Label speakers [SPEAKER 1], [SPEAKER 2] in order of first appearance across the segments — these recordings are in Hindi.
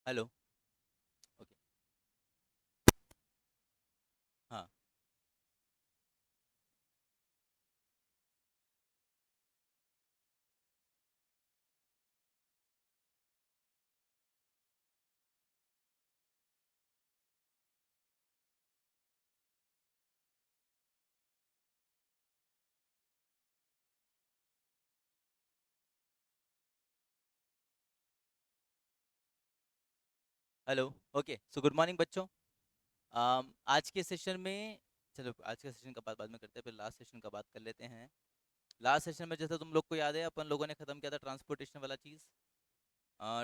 [SPEAKER 1] हेलो। ओके। हाँ। Hello. Okay, so good morning बच्चों। आज के सेशन में, चलो आज के सेशन का बात बाद में करते हैं, फिर लास्ट सेशन का बात कर लेते हैं। लास्ट सेशन में जैसा तुम लोग को याद है, अपन लोगों ने खत्म किया था ट्रांसपोर्टेशन वाला चीज़।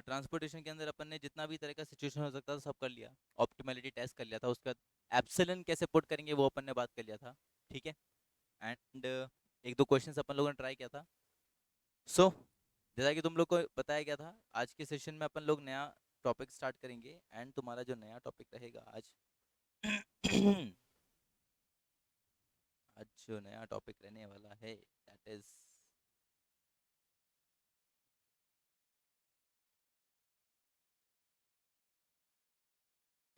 [SPEAKER 1] ट्रांसपोर्टेशन के अंदर अपन ने जितना भी तरह का सिचुएशन हो सकता था सब कर लिया। ऑप्टिमैलिटी टेस्ट कर लिया था, उसके बाद एप्सिलन कैसे पुट करेंगे वो अपन ने बात कर लिया था। ठीक है। एंड एक दो क्वेश्चंस अपन लोगों ने ट्राई किया था। सो जैसा कि तुम लोग को बताया गया था, आज के सेशन में अपन लोग नया टॉपिक स्टार्ट करेंगे। एंड तुम्हारा जो नया टॉपिक रहेगा आज आज जो नया टॉपिक रहने वाला है, दैट इज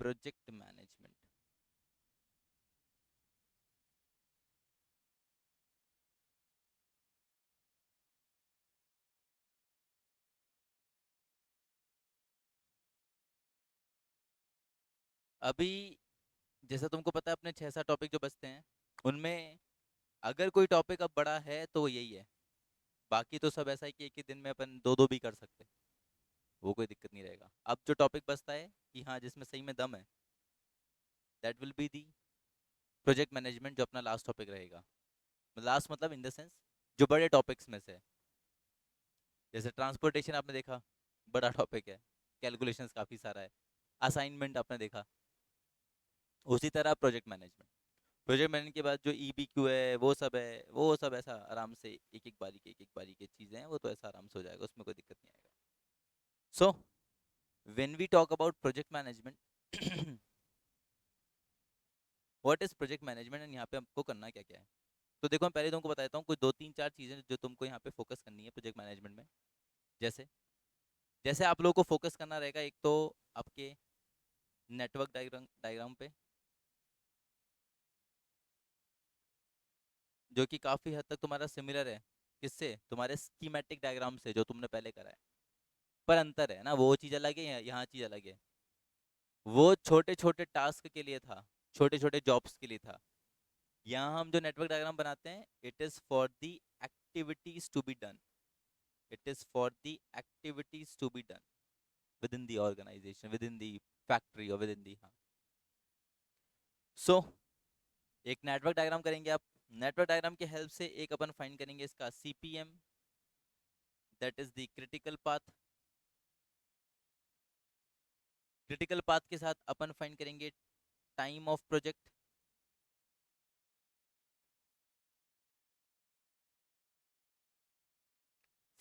[SPEAKER 1] प्रोजेक्ट मैनेजमेंट। अभी जैसा तुमको पता है, अपने 6-7 टॉपिक जो बचते हैं उनमें अगर कोई टॉपिक अब बड़ा है तो वो यही है। बाकी तो सब ऐसा है कि एक ही दिन में अपन दो दो भी कर सकते हैं, वो कोई दिक्कत नहीं रहेगा। अब जो टॉपिक बचता है कि हाँ जिसमें सही में दम है, that will be the project management, जो अपना लास्ट टॉपिक रहेगा। लास्ट मतलब इन द सेंस जो बड़े टॉपिक्स में से है। जैसे ट्रांसपोर्टेशन आपने देखा, बड़ा टॉपिक है, कैलकुलेशंस काफ़ी सारा है। असाइनमेंट आपने देखा। उसी तरह प्रोजेक्ट मैनेजमेंट, प्रोजेक्ट मैनेजमेंट के बाद जो ई बी क्यू है, वो सब है, वो सब ऐसा आराम से एक एक बारी की चीज़ें हैं, वो तो ऐसा आराम से हो जाएगा, उसमें कोई दिक्कत नहीं आएगा। So when we talk about project management, what is project management and यहाँ पे हमको करना क्या क्या है। तो देखो, मैं पहले तुमको बताता हूँ कुछ दो तीन चार चीज़ें जो तुमको यहाँ पे फोकस करनी है प्रोजेक्ट मैनेजमेंट में। जैसे जैसे आप लोगों को फोकस करना रहेगा, एक तो आपके नेटवर्क डायग्राम डायग्राम पे, जो कि काफ़ी हद तक तुम्हारा सिमिलर है। किससे? तुम्हारे स्कीमेटिक डायग्राम से, जो तुमने पहले करा है। पर अंतर है ना, वो चीज़ अलग है, यहाँ चीज़ अलग है। वो छोटे छोटे टास्क के लिए था, छोटे छोटे जॉब्स के लिए था। यहाँ हम जो नेटवर्क डायग्राम बनाते हैं, it is for the activities to be done. It is for the activities to be done within the organisation, within the factory, और विद इन दी, हाँ। सो एक नेटवर्क डायग्राम करेंगे आप। नेटवर्क डायग्राम की हेल्प से एक अपन फाइंड करेंगे इसका CPM, that is the critical path. Critical path के साथ अपन फाइंड करेंगे टाइम ऑफ प्रोजेक्ट।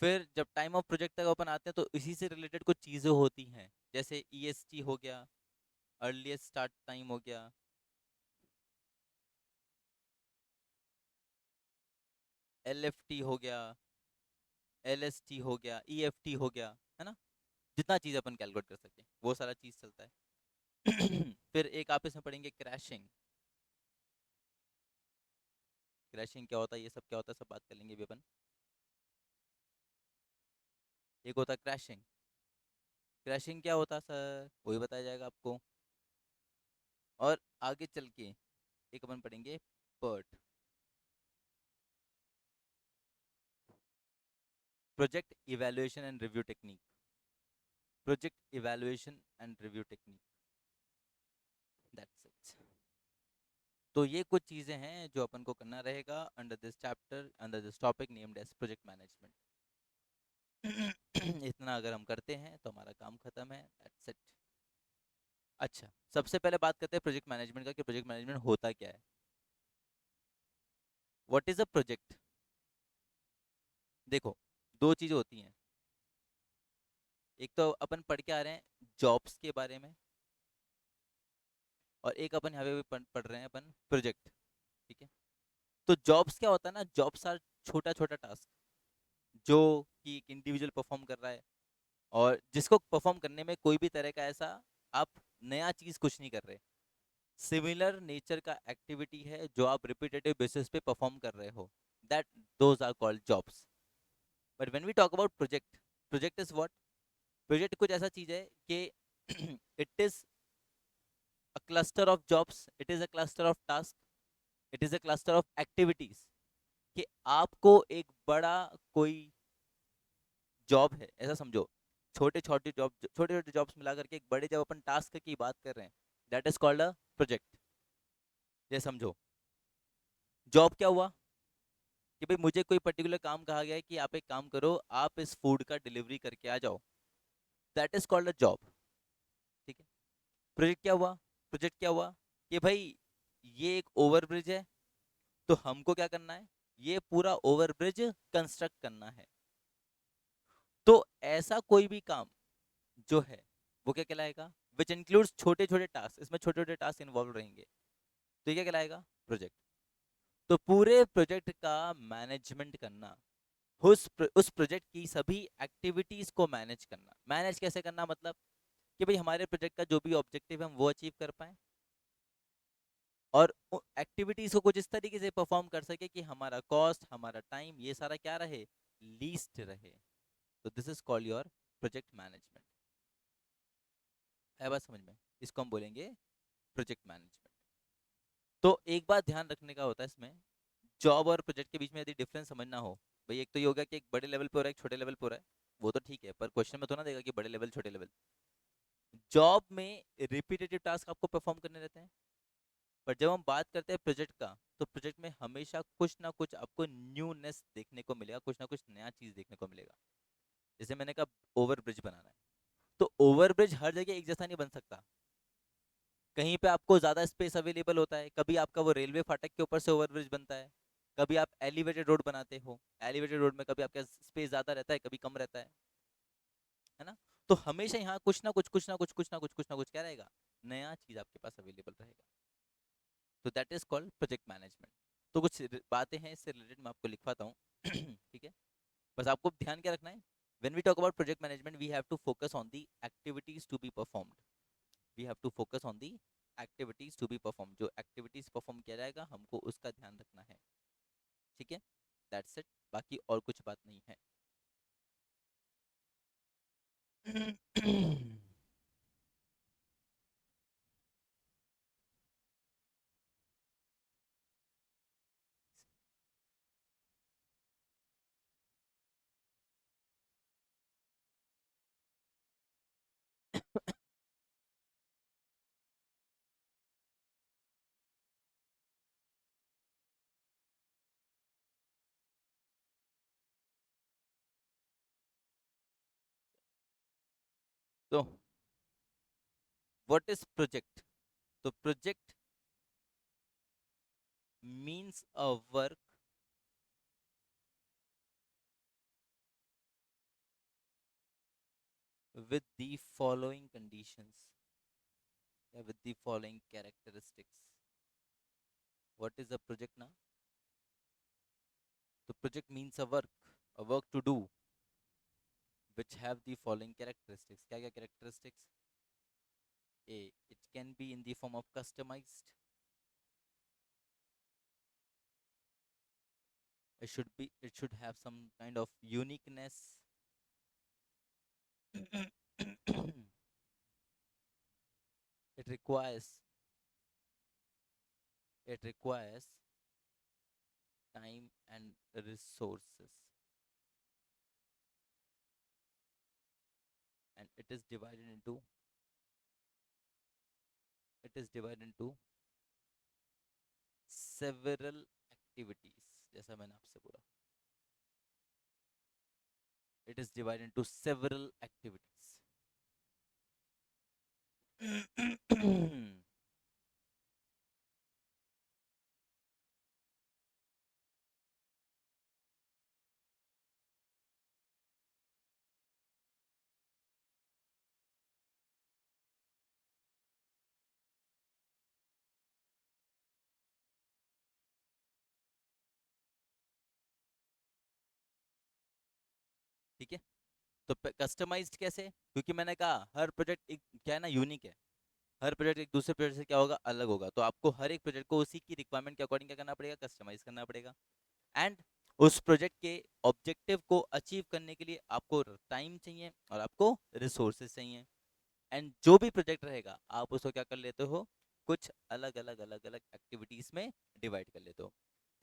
[SPEAKER 1] फिर जब टाइम ऑफ प्रोजेक्ट तक अपन आते हैं तो इसी से रिलेटेड कुछ चीज़ें होती हैं, जैसे ईएसटी हो गया, अर्लीस्ट स्टार्ट टाइम हो गया, एलएफटी हो गया, एलएसटी हो गया, ईएफटी हो गया, है ना। जितना चीज़ अपन कैलकुलेट कर सके वो सारा चीज़ चलता है। फिर एक आप इसमें पढ़ेंगे क्रैशिंग। क्रैशिंग क्या होता है, ये सब क्या होता है, सब बात कर लेंगे अभी अपन। एक होता है क्रैशिंग। क्रैशिंग क्या होता है सर, वही बताया जाएगा आपको। और आगे चल के एक अपन पढ़ेंगे PERT, project evaluation and review technique. Project evaluation and review technique, that's it. तो ये कुछ चीज़ें हैं जो अपन को करना रहेगा under this chapter, under this topic named as project management. इतना अगर हम करते हैं तो हमारा काम खत्म है, दैट्स इट। अच्छा, सबसे पहले बात करते हैं प्रोजेक्ट मैनेजमेंट का, कि प्रोजेक्ट मैनेजमेंट होता क्या है। What is a project? देखो, दो चीज़ें होती हैं। एक तो अपन पढ़ के आ रहे हैं जॉब्स के बारे में, और एक अपन यहाँ पे भी पढ़ रहे हैं अपन प्रोजेक्ट। ठीक है। तो जॉब्स क्या होता है ना, जॉब्स आर छोटा छोटा टास्क जो कि एक इंडिविजुअल परफॉर्म कर रहा है, और जिसको परफॉर्म करने में कोई भी तरह का ऐसा आप नया चीज कुछ नहीं कर रहे, सिमिलर नेचर का एक्टिविटी है जो आप रिपीटेटिव बेसिस पे परफॉर्म कर रहे हो, that those are called jobs. But when we talk about project, project is what? Project कुछ ऐसा चीज है कि it is a cluster of jobs, it is a cluster of task, it is a cluster of activities. कि आपको एक बड़ा कोई जॉब है ऐसा समझो, छोटे छोटे जॉब्स मिला करके एक बड़े जब अपन टास्क की बात कर रहे हैं, that is called a project. ये समझो, जॉब क्या हुआ कि भाई मुझे कोई पर्टिकुलर काम कहा गया है कि आप एक काम करो, आप इस फूड का डिलीवरी करके आ जाओ, that is called a job. ठीक है. प्रोजेक्ट क्या हुआ? प्रोजेक्ट क्या हुआ कि भाई ये एक ओवरब्रिज है, तो हमको क्या करना है, ये पूरा ओवरब्रिज कंस्ट्रक्ट करना है. तो ऐसा कोई भी काम जो है वो क्या कहलाएगा, विच इंक्लूड्स छोटे छोटे टास्क, इसमें छोटे छोटे टास्क इन्वॉल्व रहेंगे, तो ये क्या कहलाएगा, प्रोजेक्ट. तो पूरे प्रोजेक्ट का मैनेजमेंट करना, उस प्रोजेक्ट की सभी एक्टिविटीज को मैनेज करना. मैनेज कैसे करना, मतलब कि भाई हमारे प्रोजेक्ट का जो भी ऑब्जेक्टिव है हम वो अचीव कर पाए, और एक्टिविटीज को कुछ इस तरीके से परफॉर्म कर सके कि हमारा कॉस्ट, हमारा टाइम, ये सारा क्या रहे, लीस्ट रहे. तो this is called your project management. है बात समझ में? इसको हम बोलेंगे प्रोजेक्ट मैनेजमेंट. तो एक बात ध्यान रखने का होता है इसमें, जॉब और प्रोजेक्ट के बीच में यदि डिफरेंस समझना हो, भाई एक तो ये होगा कि एक बड़े लेवल पे हो रहा है, एक छोटे लेवल पे हो रहा है, वो तो ठीक है, पर क्वेश्चन में तो ना देगा कि बड़े लेवल छोटे लेवल. जॉब में रिपीटेटिव टास्क आपको परफॉर्म करने रहते हैं, पर जब हम बात करते हैं प्रोजेक्ट का, तो प्रोजेक्ट में हमेशा कुछ ना कुछ आपको न्यूनेस देखने को मिलेगा, कुछ ना कुछ नया चीज देखने को मिलेगा. जैसे मैंने कहा ओवर ब्रिज बनाना है, तो ओवर ब्रिज हर जगह एक जैसा नहीं बन सकता. कहीं पे आपको ज्यादा स्पेस अवेलेबल होता है, कभी आपका वो रेलवे फाटक के ऊपर से ओवरब्रिज बनता है, कभी आप एलिवेटेड रोड बनाते हो, एलिवेटेड रोड में कभी आपका स्पेस ज्यादा रहता है, कभी कम रहता है ना. तो हमेशा यहाँ कुछ ना कुछ कुछ ना कुछ कुछ ना कुछ कुछ ना कुछ क्या रहेगा, नया चीज आपके पास अवेलेबल रहेगा. तो that is called project management. तो कुछ बातें हैं इससे रिलेटेड, मैं आपको लिखवाता हूँ. ठीक है. बस आपको ध्यान क्या रखना है, when we talk about project management we have to focus on the activities to be performed. We have to focus on the activities to be performed. जो activities perform किया जाएगा हमको उसका ध्यान रखना है. ठीक है. That's it. बाकी और कुछ बात नहीं है. तो what is project? तो project means a work with the following conditions, with the following characteristics. What is a project now? The project means a work to do, which have the following characteristics. क्या क्या characteristics? A, it can be in the form of customized. It should have some kind of uniqueness. it requires it requires time and resources, and it is divided into several activities. जैसा मैंने आपसे बोला, it is divided into several activities. ठीक है. तो कस्टमाइज्ड कैसे, क्योंकि मैंने कहा हर प्रोजेक्ट एक क्या है ना, यूनिक है। हर प्रोजेक्ट एक दूसरे प्रोजेक्ट से क्या होगा, अलग होगा। तो आपको हर एक प्रोजेक्ट को उसी की रिक्वायरमेंट के अकॉर्डिंग क्या करना पड़ेगा, कस्टमाइज करना पड़ेगा। एंड उस प्रोजेक्ट के ऑब्जेक्टिव को अचीव करने के लिए आपको टाइम चाहिए और आपको रिसोर्सेज चाहिए। एंड जो भी प्रोजेक्ट रहेगा आप उसको क्या कर लेते हो, कुछ अलग अलग एक्टिविटीज में डिवाइड कर लेते हो।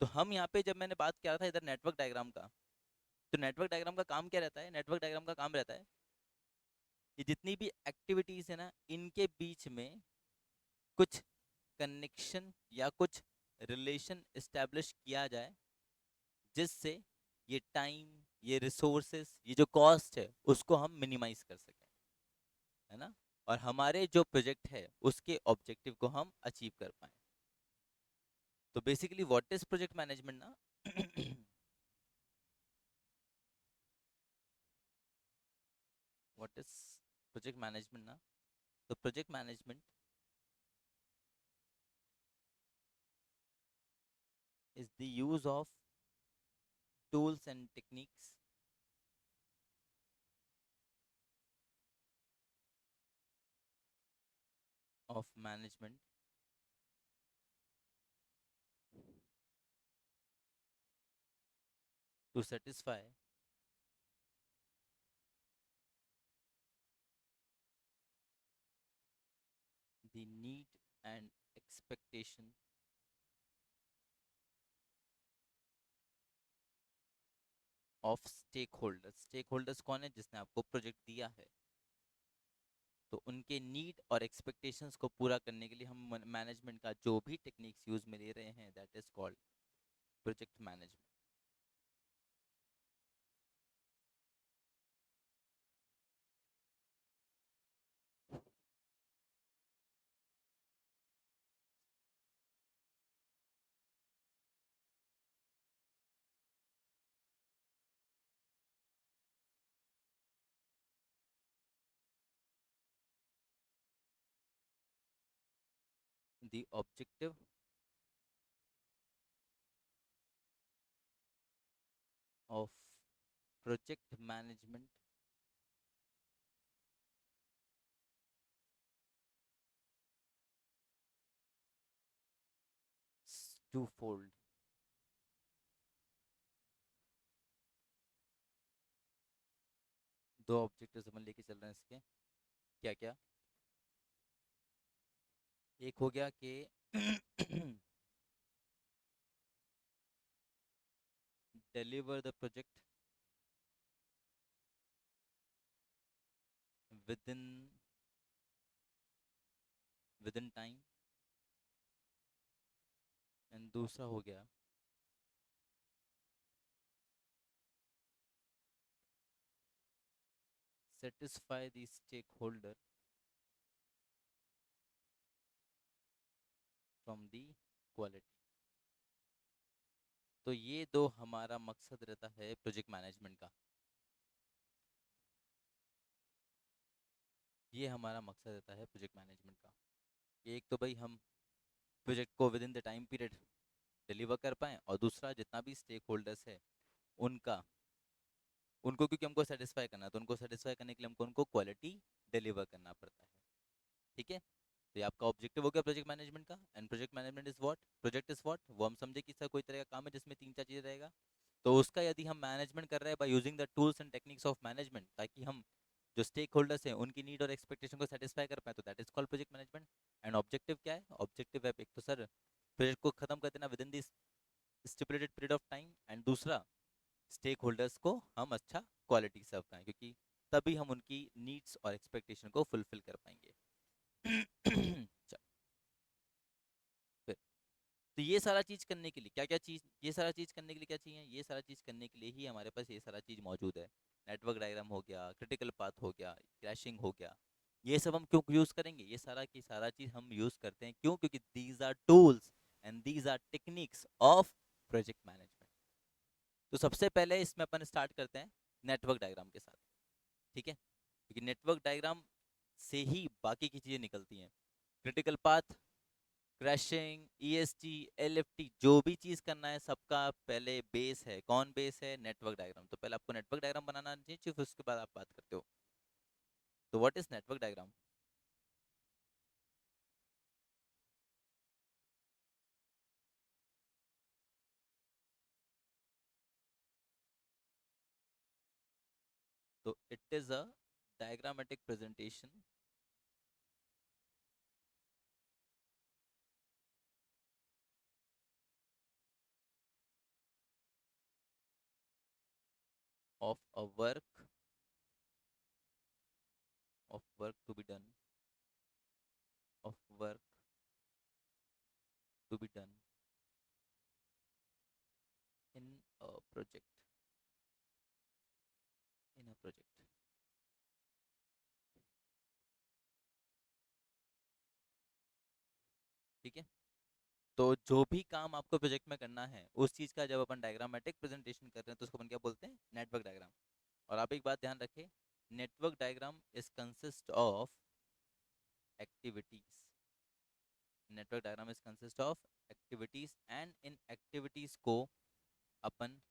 [SPEAKER 1] तो हम यहाँ पे जब मैंने बात किया था इधर नेटवर्क डायग्राम का, तो नेटवर्क डायग्राम का काम क्या रहता है, नेटवर्क डायग्राम का काम रहता है कि जितनी भी एक्टिविटीज है ना, इनके बीच में कुछ कनेक्शन या कुछ रिलेशन इस्टेब्लिश किया जाए, जिससे ये टाइम, ये रिसोर्सेस, ये जो कॉस्ट है उसको हम मिनिमाइज कर सकें, है ना, और हमारे जो प्रोजेक्ट है उसके ऑब्जेक्टिव को हम अचीव कर पाए। तो basically what is project management ना व्हाट इज प्रोजेक्ट मैनेजमेंट ना, तो project management is the use of tools and techniques of management to satisfy the need and expectation of stakeholders। stakeholders कौन है, जिसने आपको प्रोजेक्ट दिया है, तो उनके नीड और एक्सपेक्टेशंस को पूरा करने के लिए हम मैनेजमेंट का जो भी टेक्निक्स यूज में ले रहे हैं, that is called project management. the objective of project management is twofold। दो ऑब्जेक्टिव हम लेके चल रहे हैं इसके, क्या क्या, एक हो गया कि deliver the project within within time, and दूसरा हो गया satisfy the stakeholder from the quality। तो ये दो हमारा मकसद रहता है प्रोजेक्ट मैनेजमेंट का, ये हमारा मकसद रहता है प्रोजेक्ट मैनेजमेंट का। एक तो भाई हम प्रोजेक्ट को with in the time period deliver कर पाएँ, और दूसरा जितना भी स्टेक होल्डर्स है उनका, उनको क्योंकि हमको सेटिस्फाई करना है, तो उनको सेटिस्फाई करने के लिए हमको उनको क्वालिटी डिलीवर करना पड़ता है। ठीक है, तो ये आपका ऑब्जेक्टिव हो गया प्रोजेक्ट मैनेजमेंट का। And project management is what, project is what, वो हम समझे कि सर कोई तरह का काम है जिसमें तीन चार चीज़ें रहेगा, तो उसका यदि हम मैनेजमेंट कर रहे हैं by using the tools and techniques of management, ताकि हम जो स्टेक होल्डर्स हैं उनकी नीड और एक्सपेक्टेशन को सेटिस्फाई कर पाए, तो that is called project management. And objective क्या है, ऑब्जेक्टिव है एक तो सर प्रोजेक्ट को खत्म कर देना with in this stipulated period of time, and दूसरा स्टेक होल्डर्स को हम अच्छा क्वालिटी सर्व कराएं, क्योंकि तभी हम उनकी नीड्स और एक्सपेक्टेशन को फुलफिल कर पाएंगे। चल, फिर तो ये सारा चीज करने के लिए क्या क्या चीज, ये सारा चीज करने के लिए क्या चाहिए, ये सारा चीज करने के लिए ही हमारे पास ये सारा चीज मौजूद है। नेटवर्क डायग्राम हो गया, क्रिटिकल पाथ हो गया, क्रैशिंग हो गया, ये सब हम क्यों यूज करेंगे, ये सारा की सारा चीज हम यूज करते हैं क्यों, क्योंकि these are tools and these are techniques of project management. तो सबसे पहले इसमें अपन स्टार्ट करते हैं नेटवर्क डायग्राम के साथ। ठीक है, क्योंकि नेटवर्क डायग्राम से ही बाकी की चीजें निकलती हैं। Critical path, crushing, EST, LFT, जो भी चीज करना है सबका पहले बेस है, कौन बेस है? Network diagram. तो पहले आपको नेटवर्क डायग्राम बनाना चाहिए, फिर उसके बाद आप बात करते हो। तो व्हाट इज नेटवर्क डायग्राम? तो it is a diagrammatic presentation of a work to be done, of work to be done in a project, in a project। ठीक है। तो जो भी काम आपको प्रोजेक्ट में करना है उस चीज का जब अपन डायग्रामेटिक प्रेजेंटेशन कर रहे हैं तो उसको अपन क्या बोलते हैं? Network diagram. और आप एक बात ध्यान रखें, network diagram is consist of activities. Network diagram is consist of activities, and in activities को अपन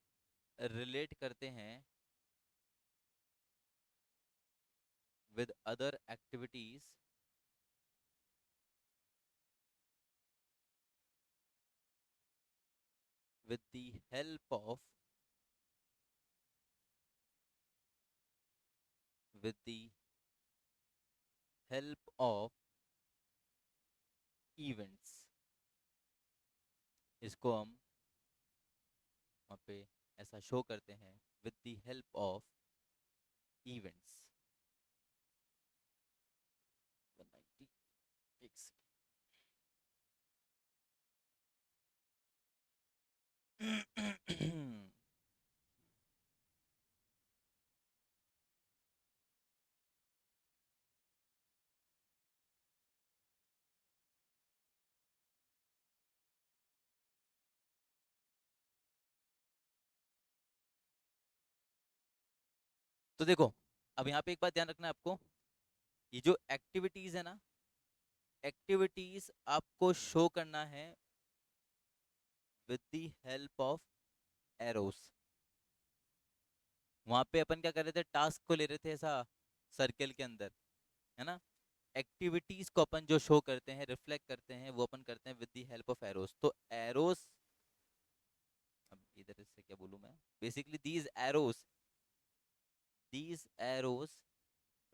[SPEAKER 1] रिलेट करते हैं with other activities with the help of with the help of events। इसको हम वहाँ पे ऐसा शो करते हैं with the help of events। 190 एक second। तो देखो, अब यहाँ पे एक बात ध्यान रखना है आपको, ये जो एक्टिविटीज है ना, एक्टिविटीज आपको शो करना है with the help of arrows. वहां पे अपन क्या कर रहे थे? टास्क को ले रहे थे ऐसा सर्कल के अंदर, है ना। एक्टिविटीज को अपन जो शो करते हैं, रिफ्लेक्ट करते हैं, वो अपन करते हैं with the help of arrows. तो एरोस, अब इधर से क्या बोलूं मैं, basically these arrows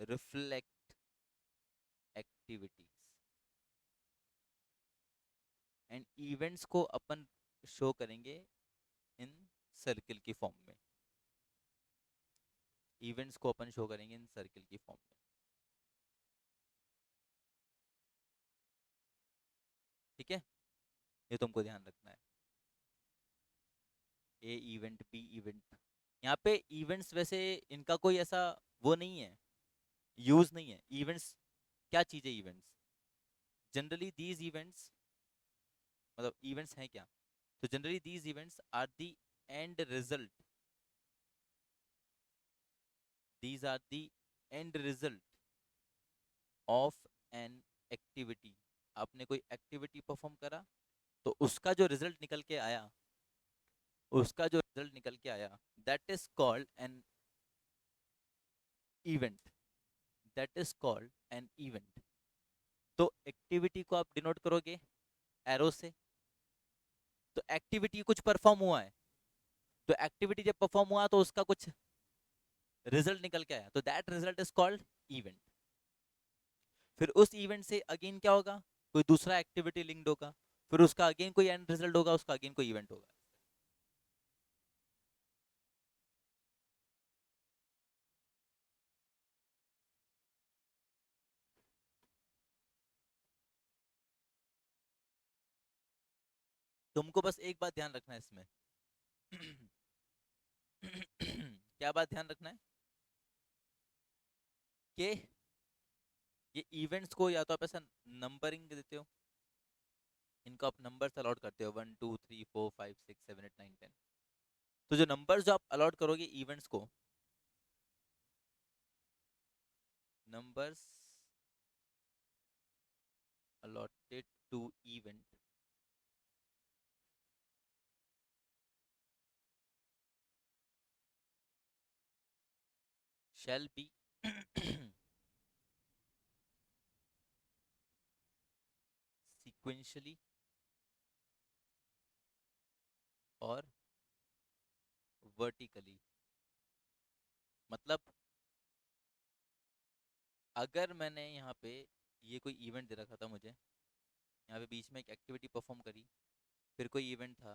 [SPEAKER 1] reflect activities and events को अपन शो करेंगे इन सर्कल की फॉर्म में। इवेंट्स को अपन शो करेंगे इन सर्कल की फॉर्म में। ठीक है, ये तुमको ध्यान रखना है। ए इवेंट, बी इवेंट। यहाँ पे इवेंट्स वैसे इनका कोई ऐसा वो नहीं है, यूज नहीं है। इवेंट्स क्या चीज है? इवेंट्स जनरली दीज इवेंट्स, मतलब इवेंट्स हैं क्या? तो generally these events are the end result, these are the end result of an activity. आपने कोई एक्टिविटी परफॉर्म करा, तो उसका जो रिजल्ट निकल के आया, उसका जो रिजल्ट निकल के आया, that is called an event. That is called an event. तो एक्टिविटी को आप डिनोट करोगे एरो से। तो एक्टिविटी कुछ परफॉर्म हुआ है, तो एक्टिविटी जब परफॉर्म हुआ तो उसका कुछ रिजल्ट निकल के आया, तो that result is called event. फिर उस इवेंट से अगेन क्या होगा? कोई दूसरा एक्टिविटी लिंक्ड होगा, फिर उसका अगेन कोई एंड रिजल्ट होगा, उसका अगेन कोई इवेंट होगा। तुमको बस एक बात ध्यान रखना है इसमें। क्या बात ध्यान रखना है कि ये इवेंट्स को या तो आप ऐसा नंबरिंग देते हो, इनको आप नंबर्स अलॉट करते हो 1 2 3 4 5 6 7 8 9 10। तो जो नंबर्स जो आप अलॉट करोगे इवेंट्स को, numbers allotted to event shall be sequentially और vertically। मतलब अगर मैंने यहाँ पे ये कोई इवेंट दे रखा था मुझे, यहाँ पे बीच में एक एक्टिविटी परफॉर्म करी, फिर कोई इवेंट था,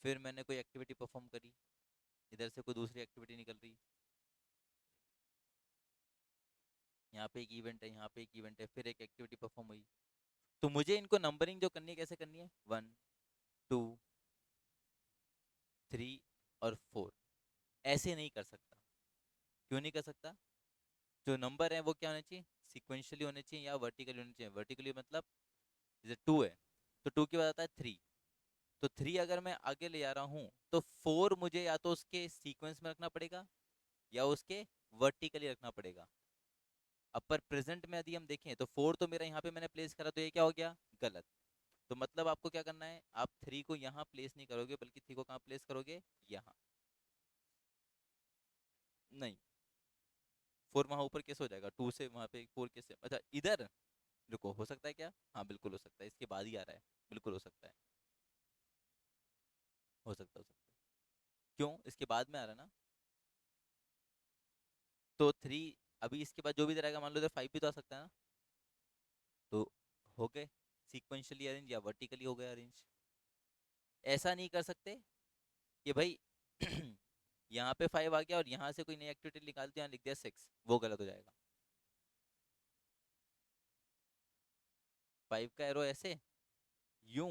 [SPEAKER 1] फिर मैंने कोई एक्टिविटी परफॉर्म करी, इधर से कोई दूसरी एक्टिविटी निकल रही, यहाँ पे एक इवेंट है, यहाँ पे एक इवेंट है, फिर एक एक्टिविटी परफॉर्म हुई, तो मुझे इनको नंबरिंग जो करनी है कैसे करनी है, 1 2 3 और 4, ऐसे नहीं कर सकता। क्यों नहीं कर सकता? जो नंबर है वो क्या होने चाहिए, सिक्वेंशियली होने चाहिए या वर्टिकली होने चाहिए। वर्टिकली मतलब जैसे 2 है तो 2 के बाद आता है 3, तो 3 अगर मैं आगे ले जा रहा हूँ तो 4 मुझे या तो उसके सीक्वेंस में रखना पड़ेगा या उसके वर्टिकली रखना पड़ेगा। अब पर प्रेजेंट में यदि हम देखें तो 4 तो मेरा यहाँ पे मैंने प्लेस करा, तो ये क्या हो गया, गलत। तो मतलब आपको क्या करना है, आप 3 को यहाँ प्लेस नहीं करोगे बल्कि 3 को कहाँ प्लेस करोगे, यहाँ। नहीं, 4 वहाँ ऊपर कैसे हो जाएगा, 2 से वहाँ पे 4 कैसे, अच्छा इधर, रुको, हो सकता है क्या, हाँ बिल्कुल हो सकता है, इसके बाद ही आ रहा है, बिल्कुल हो सकता है, हो सकता है। क्यों, इसके बाद में आ रहा है ना, तो 3, अभी इसके बाद जो भी इधर आएगा मान लो इधर 5 भी तो आ सकता है ना, तो हो गए सीक्वेंशियली अरेंज या वर्टिकली हो गए अरेंज। ऐसा नहीं कर सकते कि भाई यहाँ पे 5 आ गया और यहाँ से कोई नई एक्टिविटी निकाल दिया, यहाँ लिख दिया 6, वो गलत हो जाएगा। 5 का एरो ऐसे, यूं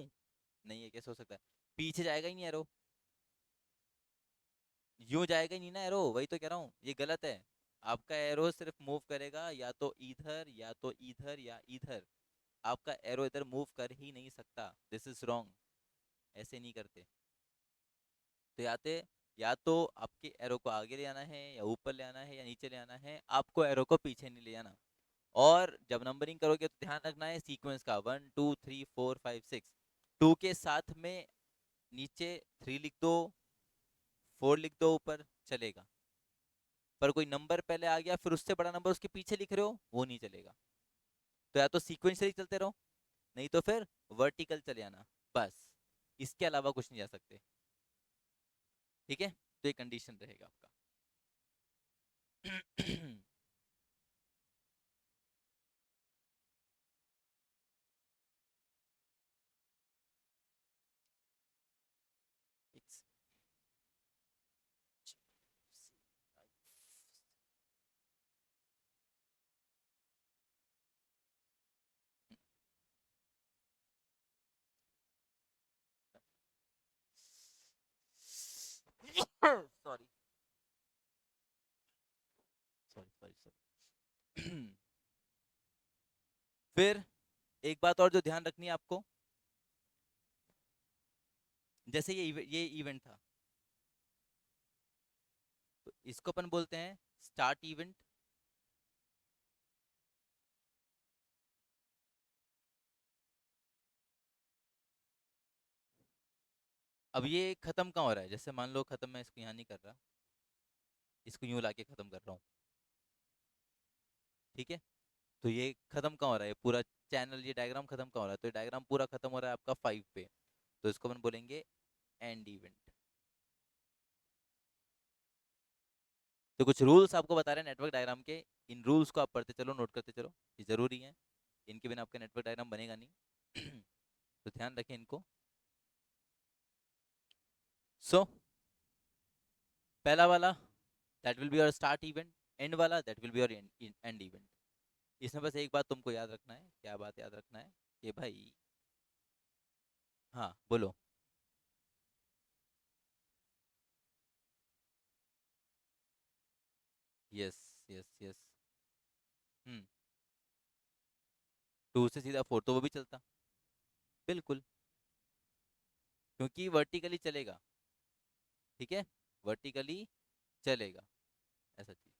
[SPEAKER 1] नहीं है, कैसे हो सकता है, पीछे जाएगा ही नहीं एरो, यूं जाएगा ही नहीं ना एरो, वही तो कह रहा हूँ, ये गलत है। आपका एरो सिर्फ मूव करेगा या तो इधर या तो इधर या इधर, आपका एरो इधर मूव कर ही नहीं सकता, दिस इज रॉन्ग, ऐसे नहीं करते। तो या तो आपके एरो को आगे ले आना है या ऊपर ले आना है या नीचे ले आना है, आपको एरो को पीछे नहीं ले आना। और जब नंबरिंग करोगे तो ध्यान रखना है सीक्वेंस का, 1 2 3 4 5 6, 2 के साथ में नीचे 3 लिख दो, 4 लिख दो, ऊपर चलेगा। पर कोई नंबर पहले आ गया फिर उससे बड़ा नंबर उसके पीछे लिख रहे हो, वो नहीं चलेगा। तो या तो सीक्वेंशियली चलते रहो, नहीं तो फिर वर्टिकल चले आना, बस, इसके अलावा कुछ नहीं जा सकते। ठीक है, तो ये कंडीशन रहेगा आपका। Sorry sorry sorry sorry. फिर एक बात और जो ध्यान रखनी है आपको, जैसे ये इवेंट था, तो इसको अपन बोलते हैं स्टार्ट इवेंट। अब ये खत्म कहाँ हो रहा है, जैसे मान लो खत्म, मैं इसको यहाँ नहीं कर रहा, इसको यूं लाके खत्म कर रहा हूँ, ठीक है, तो ये खत्म कहाँ हो रहा है, पूरा चैनल, ये डायग्राम खत्म कहाँ हो रहा है, तो ये डायग्राम पूरा खत्म हो रहा है आपका 5 पे, तो इसको अपन बोलेंगे एंड इवेंट। तो कुछ रूल्स आपको बता रहे हैं नेटवर्क डायग्राम के, इन रूल्स को आप पढ़ते चलो, नोट करते चलो, ये जरूरी है, इनके बिना आपका नेटवर्क डायग्राम बनेगा नहीं। तो ध्यान रखें इनको। सो पहला वाला that will be your start event, and वाला that will be your end event. इसमें बस एक बात तुमको याद रखना है, क्या बात याद रखना है, कि भाई, हाँ बोलो। Yes yes yes. हम्म, 2 से सीधा 4 तो वो भी चलता, बिल्कुल, क्योंकि वर्टिकली चलेगा, ठीक है, वर्टिकली चलेगा, ऐसा चीज।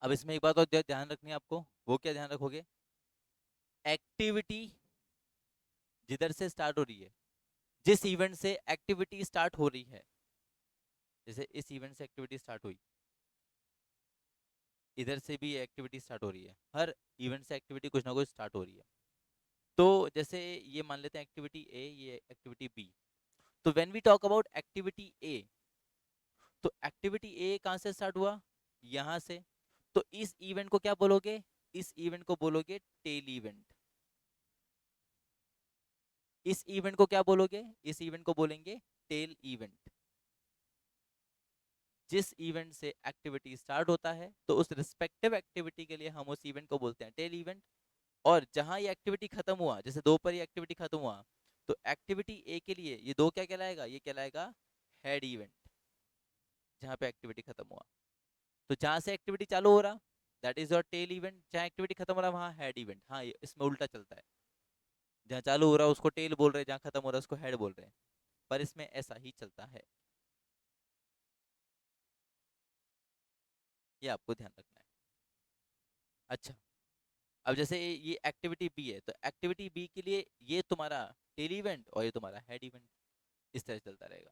[SPEAKER 1] अब इसमें एक बात और ध्यान रखनी है आपको, वो क्या ध्यान रखोगे? एक्टिविटी जिधर से स्टार्ट हो रही है, जिस इवेंट से एक्टिविटी स्टार्ट हो रही है, जैसे इस इवेंट से एक्टिविटी स्टार्ट हुई, इधर से भी एक्टिविटी स्टार्ट हो रही है, हर इवेंट से एक्टिविटी कुछ ना कुछ स्टार्ट हो रही है। तो जैसे ये मान लेते हैं एक्टिविटी ए, ये एक्टिविटी बी। तो when we talk about activity A, तो एक्टिविटी ए कहाँ से स्टार्ट हुआ? यहाँ से। तो इस इवेंट को क्या बोलोगे? इस इवेंट को बोलोगे टेल इवेंट। इस इवेंट को क्या बोलोगे? इस इवेंट को बोलेंगे टेल इवेंट। जिस इवेंट से एक्टिविटी स्टार्ट होता है, तो उस रिस्पेक्टिव एक्टिविटी के लिए हम उस इवेंट को बोलते हैं टेल इवेंट। और जहां ये एक्टिविटी खत्म हुआ, जैसे दो पर ये एक्टिविटी खत्म हुआ, तो एक्टिविटी ए के लिए ये दो क्या कहलाएगा? ये कहलाएगा हेड इवेंट, जहां पे एक्टिविटी खत्म हुआ। तो जहां से एक्टिविटी चालू हो रहा, that is your tail event. जहां एक्टिविटी खत्म हो रहा वहां हेड इवेंट। हाँ, ये इसमें उल्टा चलता है, जहां चालू हो रहा है उसको टेल बोल रहे हैं, जहां खत्म हो रहा है उसको हेड बोल रहे हैं, पर इसमें ऐसा ही चलता है। ये आपको ध्यान रखना है। अच्छा, अब जैसे ये एक्टिविटी बी है, तो एक्टिविटी बी के लिए ये तुम्हारा टेल इवेंट और ये तुम्हारा हेड इवेंट, इस तरह चलता रहेगा।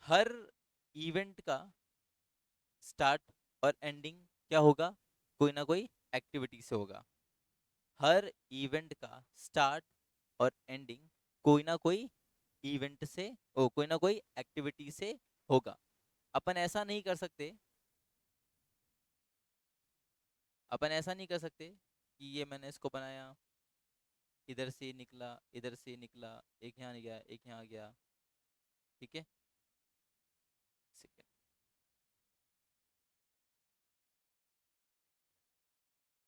[SPEAKER 1] हर इवेंट का स्टार्ट और एंडिंग क्या होगा? कोई ना कोई एक्टिविटी से होगा। हर इवेंट का स्टार्ट और एंडिंग कोई ना कोई इवेंट से, ओ कोई ना कोई एक्टिविटी से होगा। अपन ऐसा नहीं कर सकते, अपन ऐसा नहीं कर सकते कि ये मैंने इसको बनाया, इधर से निकला, इधर से निकला, एक यहाँ गया, एक यहाँ गया, ठीक है, सेकेंड,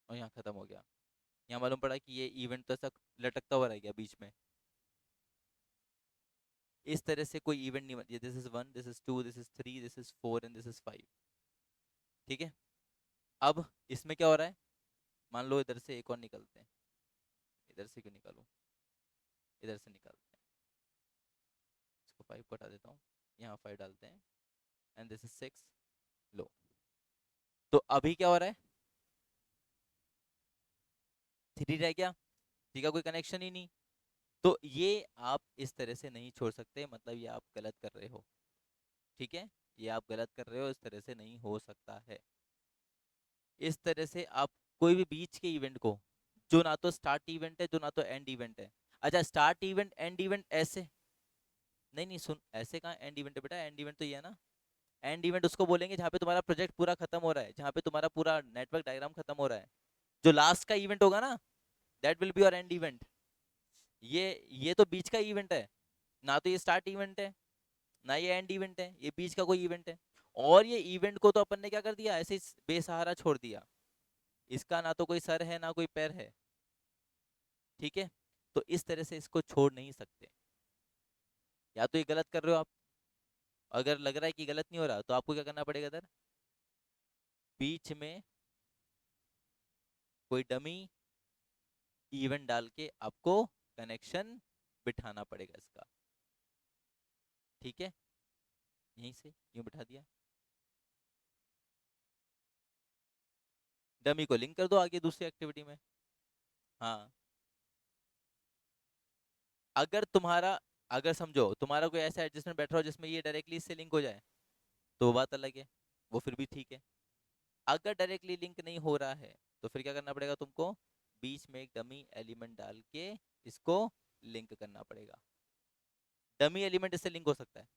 [SPEAKER 1] और यहाँ खत्म हो गया। यहाँ मालूम पड़ा कि ये इवेंट तो ऐसा लटकता हुआ रह गया बीच में। इस तरह से कोई इवेंट नहीं बन, this is 1, this is 2, this is 3, this is 4 and this is 5। ठीक है। अब इसमें क्या हो रहा है? मान लो इधर से एक और निकलते हैं, इधर से क्यों निकालूं, इधर से निकालते हैं, इसको 5 को हटा देता हूँ, यहाँ 5 डालते हैं, एंड दिस इज 6। लो, तो अभी क्या हो रहा है? 3 रह गया, ठीक है, कोई कनेक्शन ही नहीं। तो ये आप इस तरह से नहीं छोड़ सकते, मतलब ये आप गलत कर रहे हो। ठीक है, ये आप गलत कर रहे हो, इस तरह से नहीं हो सकता है। इस तरह से आप कोई भी बीच के इवेंट को, जो ना तो स्टार्ट इवेंट है, जो ना तो एंड इवेंट है। अच्छा, स्टार्ट इवेंट एंड इवेंट ऐसे नहीं, नहीं सुन, ऐसे कहाँ एंड इवेंट है बेटा? एंड इवेंट तो ये है ना। एंड इवेंट उसको बोलेंगे जहाँ पे तुम्हारा प्रोजेक्ट पूरा खत्म हो रहा है, जहाँ पे तुम्हारा पूरा नेटवर्क डायग्राम खत्म हो रहा है। जो लास्ट का इवेंट होगा ना, that will be your end event. ये तो बीच का इवेंट है, ना तो ये स्टार्ट इवेंट है, ना ये एंड इवेंट है, ये बीच का कोई इवेंट है। और ये इवेंट को तो अपन ने क्या कर दिया, ऐसे ही बेसहारा छोड़ दिया। इसका ना तो कोई सर है ना कोई पैर है। ठीक है, तो इस तरह से इसको छोड़ नहीं सकते। या तो ये गलत कर रहे हो आप, अगर लग रहा है कि गलत नहीं हो रहा, तो आपको क्या करना पड़ेगा इधर, बीच में कोई डमी इवेंट डाल के आपको कनेक्शन बिठाना पड़ेगा इसका। ठीक है, यहीं से यूं बिठा दिया, डमी को लिंक कर दो आगे दूसरी एक्टिविटी में। हाँ, अगर तुम्हारा, अगर समझो तुम्हारा कोई ऐसा एडजस्टमेंट बैठ रहा हो जिसमें ये डायरेक्टली इससे लिंक हो जाए, तो वो बात अलग है, वो फिर भी ठीक है। अगर डायरेक्टली लिंक नहीं हो रहा है, तो फिर क्या करना पड़ेगा तुमको, बीच में एक डमी एलिमेंट डाल के इसको लिंक करना पड़ेगा। डमी एलिमेंट इससे लिंक हो सकता है,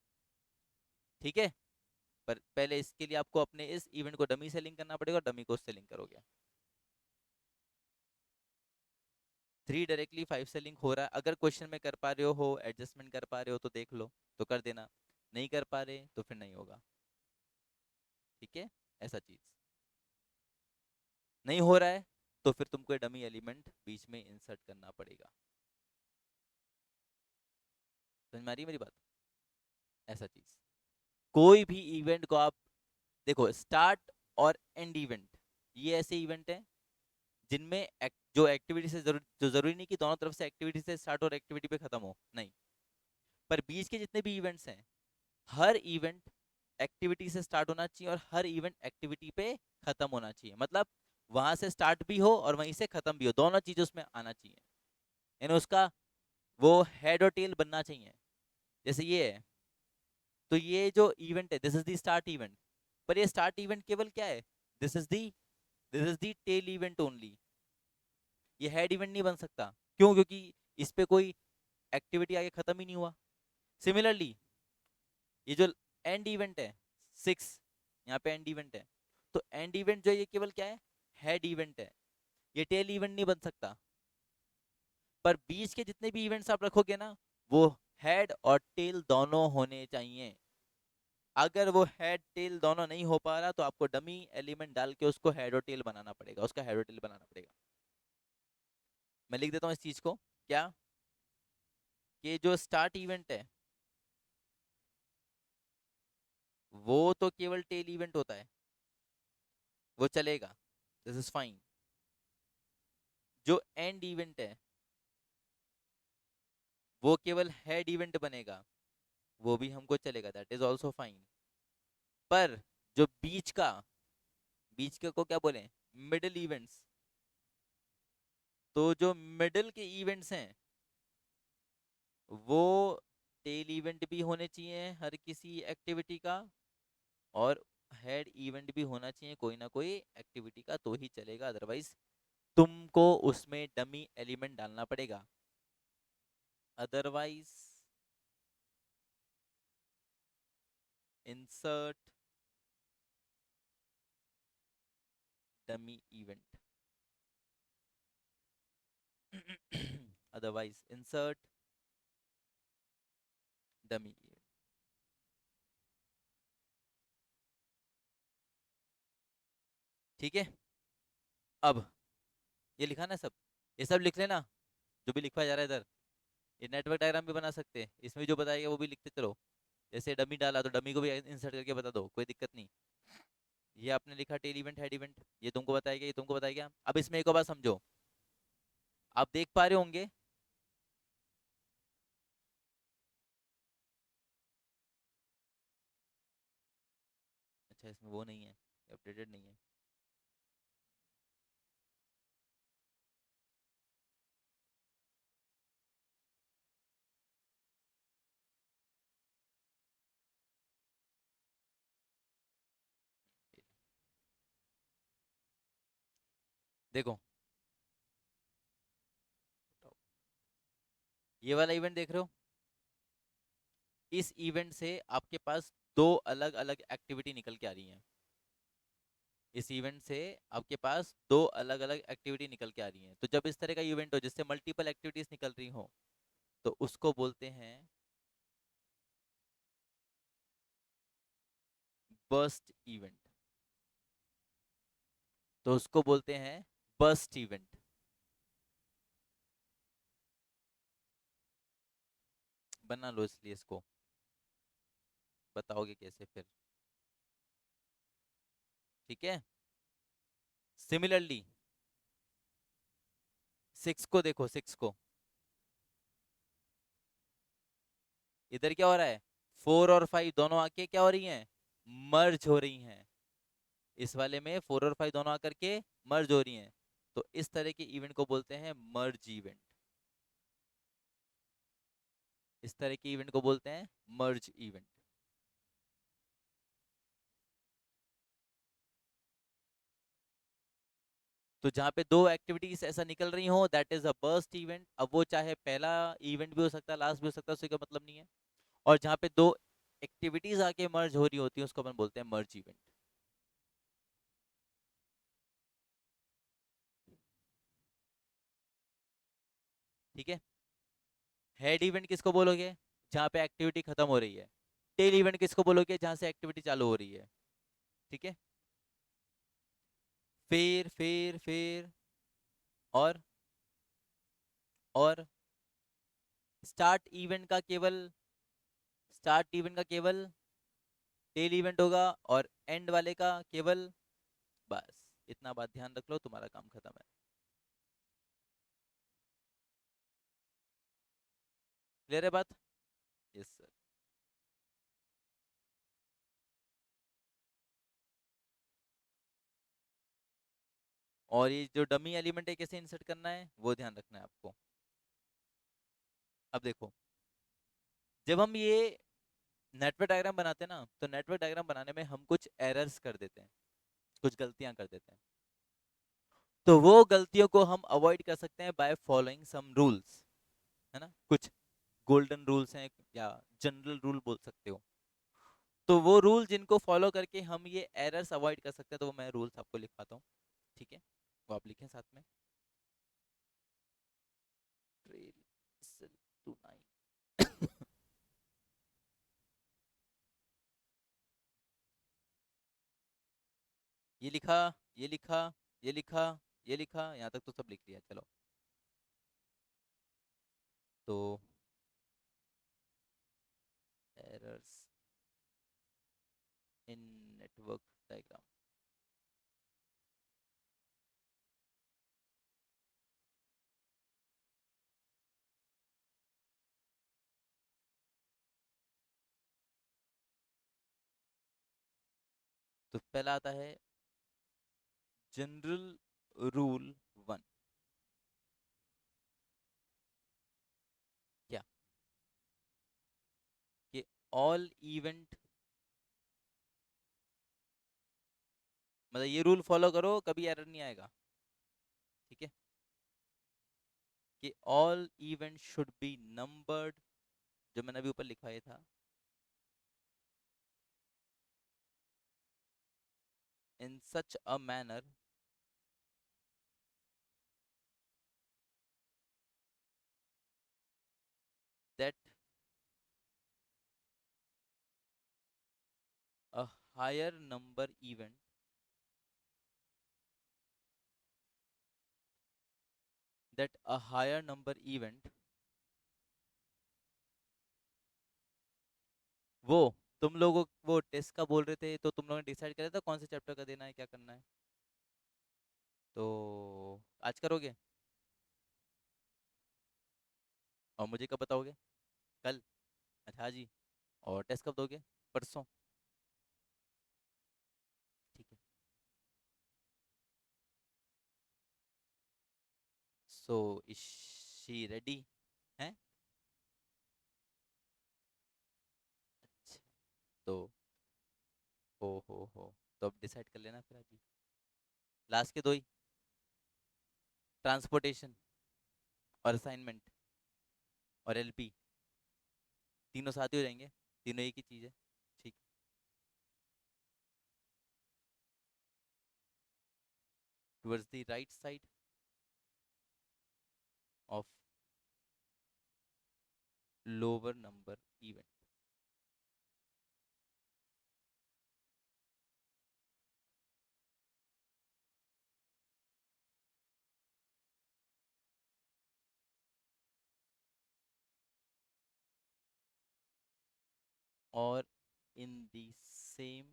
[SPEAKER 1] ठीक है, पर पहले इसके लिए आपको अपने इस इवेंट को डमी से लिंक करना पड़ेगा, और डमी को उससे लिंक करोगे। 3 डायरेक्टली 5 से लिंक हो रहा है, अगर क्वेश्चन में कर पा रहे हो, एडजस्टमेंट कर पा रहे हो तो देख लो, तो कर देना, नहीं कर पा रहे तो फिर नहीं होगा। ठीक है, ऐसा चीज नहीं हो रहा है, तो फिर तुमको डमी एलिमेंट बीच में इंसर्ट करना पड़ेगा। समझ में आ रही है मेरी बात? ऐसा चीज, कोई भी इवेंट को आप देखो, स्टार्ट और एंड इवेंट, ये ऐसे इवेंट हैं जिनमें जो एक्टिविटी से जो जरूरी नहीं कि दोनों तरफ से एक्टिविटी से स्टार्ट और एक्टिविटी पे खत्म हो, नहीं। पर बीच के जितने भी इवेंट्स हैं, हर इवेंट एक्टिविटी से स्टार्ट होना चाहिए और हर इवेंट एक्टिविटी पे खत्म होना चाहिए। मतलब वहां से स्टार्ट भी हो और वहीं से खत्म भी हो, दोनों चीजें उसमें आना चाहिए। यानी उसका वो हेड और टेल बनना चाहिए। जैसे ये है, तो ये जो इवेंट है, this is the start event, पर ये स्टार्ट इवेंट केवल क्या है, this is the tail event only. ये हेड इवेंट नहीं बन सकता। क्यों? क्योंकि इस पे कोई एक्टिविटी आगे खत्म ही नहीं हुआ। सिमिलरली ये जो एंड इवेंट है, 6, यहाँ पे एंड इवेंट है, तो एंड इवेंट जो है ये केवल क्या है, हेड इवेंट है, ये टेल इवेंट नहीं बन सकता। पर बीच के जितने भी इवेंट्स आप रखोगे ना, वो हेड और टेल दोनों होने चाहिए। अगर वो हेड टेल दोनों नहीं हो पा रहा तो आपको डमी एलिमेंट डाल के उसको हेड और टेल बनाना पड़ेगा, उसका हेड और टेल बनाना पड़ेगा। मैं लिख देता हूँ इस चीज को, क्या, कि जो स्टार्ट इवेंट है वो तो केवल टेल इवेंट होता है, वो चलेगा, दिस इज फाइन। जो एंड इवेंट है वो केवल हेड इवेंट बनेगा, वो भी हमको चलेगा, दैट इज ऑल्सो फाइन। पर जो बीच के को क्या बोले, मिडिल इवेंट्स, तो जो मिडिल के इवेंट्स हैं वो टेल इवेंट भी होने चाहिए हर किसी एक्टिविटी का, और हेड इवेंट भी होना चाहिए कोई ना कोई एक्टिविटी का, तो ही चलेगा। अदरवाइज तुमको उसमें डमी एलिमेंट डालना पड़ेगा। Otherwise insert dummy event, otherwise insert dummy event. ठीक है, अब ये लिखा ना सब, ये सब लिख लेना जो भी लिखवा जा रहा है इधर। ये नेटवर्क डायग्राम भी बना सकते हैं, इसमें जो बताएगा वो भी लिखते चलो। जैसे डमी डाला तो डमी को भी इंसर्ट करके बता दो, कोई दिक्कत नहीं। ये आपने लिखा टेल इवेंट हेड इवेंट, ये तुमको बताएगा, ये तुमको बताएगा। अब इसमें एक और बात समझो, आप देख पा रहे होंगे, अच्छा इसमें वो नहीं है, अपडेटेड नहीं है। देखो, ये वाला इवेंट देख रहे हो, इस इवेंट से आपके पास दो अलग अलग एक्टिविटी निकल के आ रही हैं। इस इवेंट से आपके पास दो अलग अलग एक्टिविटी निकल के आ रही हैं। तो जब इस तरह का इवेंट हो जिससे मल्टीपल एक्टिविटीज निकल रही हो, तो उसको बोलते हैं बर्स्ट इवेंट। तो उसको बोलते हैं बर्स्ट इवेंट। बना लो इसलिए इसको, बताओगे कैसे फिर। ठीक है, सिमिलरली 6 को देखो, 6 को, इधर क्या हो रहा है, 4 और 5 दोनों आके क्या हो रही हैं, मर्ज हो रही हैं। इस वाले में 4 और 5 दोनों आकर के मर्ज हो रही हैं। तो इस तरह के इवेंट को बोलते हैं मर्ज इवेंट। इस तरह के इवेंट को बोलते हैं मर्ज इवेंट। तो जहाँ पे दो एक्टिविटीज ऐसा निकल रही हो, that is a burst event. अब वो चाहे पहला इवेंट भी हो सकता है, लास्ट भी हो सकता है, उससे कोई मतलब नहीं है। और जहाँ पे दो एक्टिविटीज आके मर्ज हो रही होती है उसको अपन बोलते हैं मर्ज इवेंट। ठीक है, हेड इवेंट किसको बोलोगे, जहाँ पे एक्टिविटी खत्म हो रही है। टेल इवेंट किसको बोलोगे, जहाँ से एक्टिविटी चालू हो रही है। ठीक है, फिर और और स्टार्ट इवेंट का केवल टेल इवेंट होगा, और एंड वाले का केवल, बस इतना बात ध्यान रख लो, तुम्हारा काम खत्म है। क्लियर है बात? Yes sir. और ये जो डमी एलिमेंट है कैसे इंसर्ट करना है वो ध्यान रखना है आपको। अब देखो, जब हम ये नेटवर्क डायग्राम बनाते हैं ना, तो नेटवर्क डायग्राम बनाने में हम कुछ एरर्स कर देते हैं, कुछ गलतियां कर देते हैं। तो वो गलतियों को हम अवॉइड कर सकते हैं बाय फॉलोइंग सम रूल्स, है ना। कुछ गोल्डन रूल्स हैं या जनरल रूल बोल सकते हो। तो वो रूल जिनको फॉलो करके हम ये एरर्स अवॉइड कर सकते हैं, तो वो मैं रूल्स आपको लिखवाता हूँ, ठीक है। वो आप लिखें साथ में। Trail to nine. ये लिखा, ये लिखा, ये लिखा, ये लिखा, यहाँ तक तो सब लिख लिया, चलो। तो एरर्स इन नेटवर्क डायग्राम। तो पहला आता है जनरल रूल वन। क्या? कि ऑल इवेंट, मतलब ये रूल फॉलो करो कभी एरर नहीं आएगा, ठीक है। कि all event should be numbered, जो मैंने अभी ऊपर लिखवाया था, in such a manner that a higher number event that a higher number event वो तुम लोगों वो टेस्ट का बोल रहे थे, तो तुम लोगों ने डिसाइड करा था कौन से चैप्टर का देना है, क्या करना है। तो आज करोगे और मुझे कब बताओगे? कल? अच्छा जी। और टेस्ट कब दोगे? परसों? ठीक है। सो इज शी रेडी है? अच्छा, तो हो तो अब डिसाइड कर लेना फिर आज ही। लास्ट के दो ही, ट्रांसपोर्टेशन और असाइनमेंट और एलपी, तीनों साथ ही हो जाएंगे, तीनों एक ही चीज़ है, ठीक। Towards the right side of lower number event. और in the same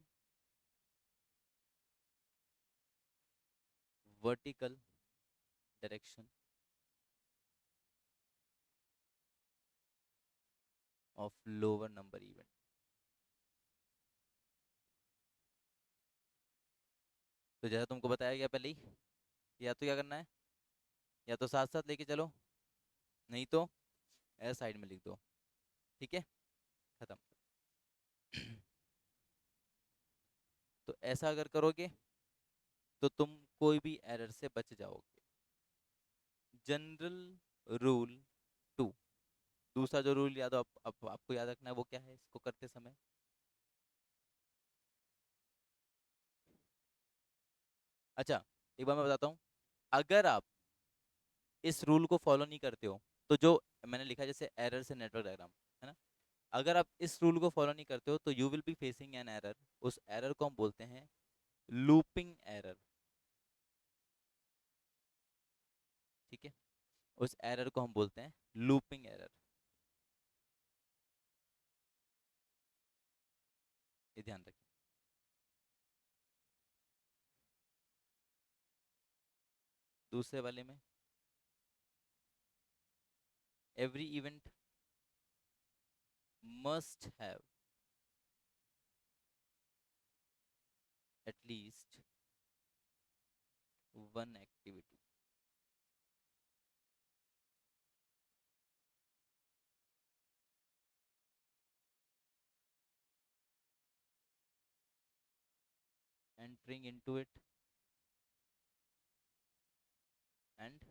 [SPEAKER 1] vertical direction of lower number event. तो जैसा तुमको बताया गया पहले ही, या तो क्या करना है, या तो साथ साथ लेके चलो, नहीं तो ऐसा साइड में लिख दो, ठीक है, खत्म। तो ऐसा अगर करोगे तो तुम कोई भी एरर से बच जाओगे। General rule two. दूसरा जो रूल याद हो, आपको याद रखना है वो क्या है इसको करते समय। अच्छा, एक बार मैं बताता हूँ। अगर आप इस रूल को फॉलो नहीं करते हो, तो जो मैंने लिखा है जैसे एरर से नेटवर्क डायग्राम, है ना। अगर आप इस रूल को फॉलो नहीं करते हो तो you will be facing an error. उस एरर को हम बोलते हैं लूपिंग एरर, ठीक है। उस एरर को हम बोलते हैं लूपिंग एरर, ये ध्यान रखें। दूसरे वाले में every event must have at least one activity entering into it and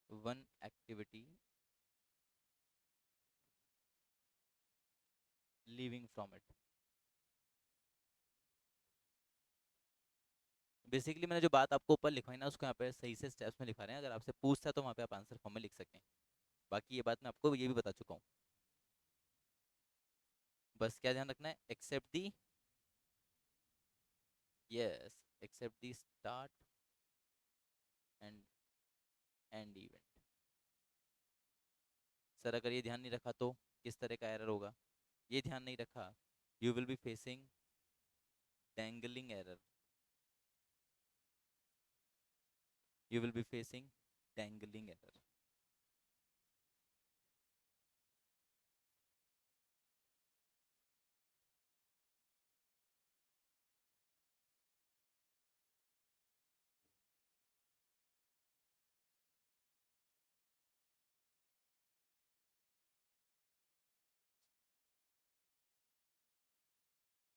[SPEAKER 1] one activity leaving from it. Basically मैंने जो बात आपको ऊपर लिखवाई ना उसको यहाँ पे सही से स्टेप्स में लिखा रहे हैं, अगर आपसे पूछता है तो वहाँ पे आप आंसर फॉर्म में लिख सकें। बाकी ये बात मैं आपको ये भी बता चुका हूँ। बस क्या ध्यान रखना है, except the, yes, except the start and end event. Sir अगर ये ध्यान नहीं रखा तो किस तरह का एरर होगा, ये ध्यान नहीं रखा, you will be facing dangling error, you will be facing dangling error.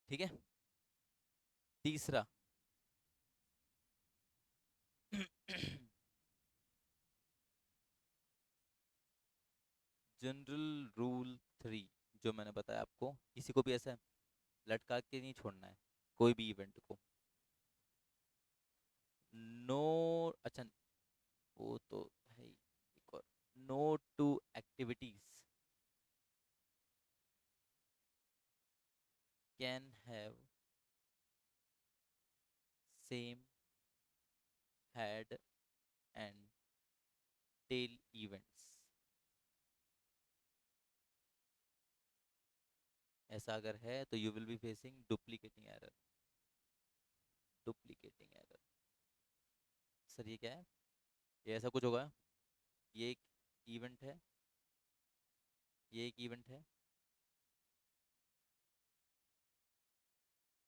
[SPEAKER 1] ठीक है। तीसरा जनरल रूल 3, जो मैंने बताया आपको, किसी को भी ऐसा लटका के नहीं छोड़ना है कोई भी इवेंट को। नो, अच्छा वो तो है ही, एक और, no two activities can have same head and tail events. ऐसा अगर है तो you will be facing duplicating error, duplicating error. Sir ये क्या है, ये ऐसा कुछ होगा, ये एक इवेंट है, ये एक इवेंट है,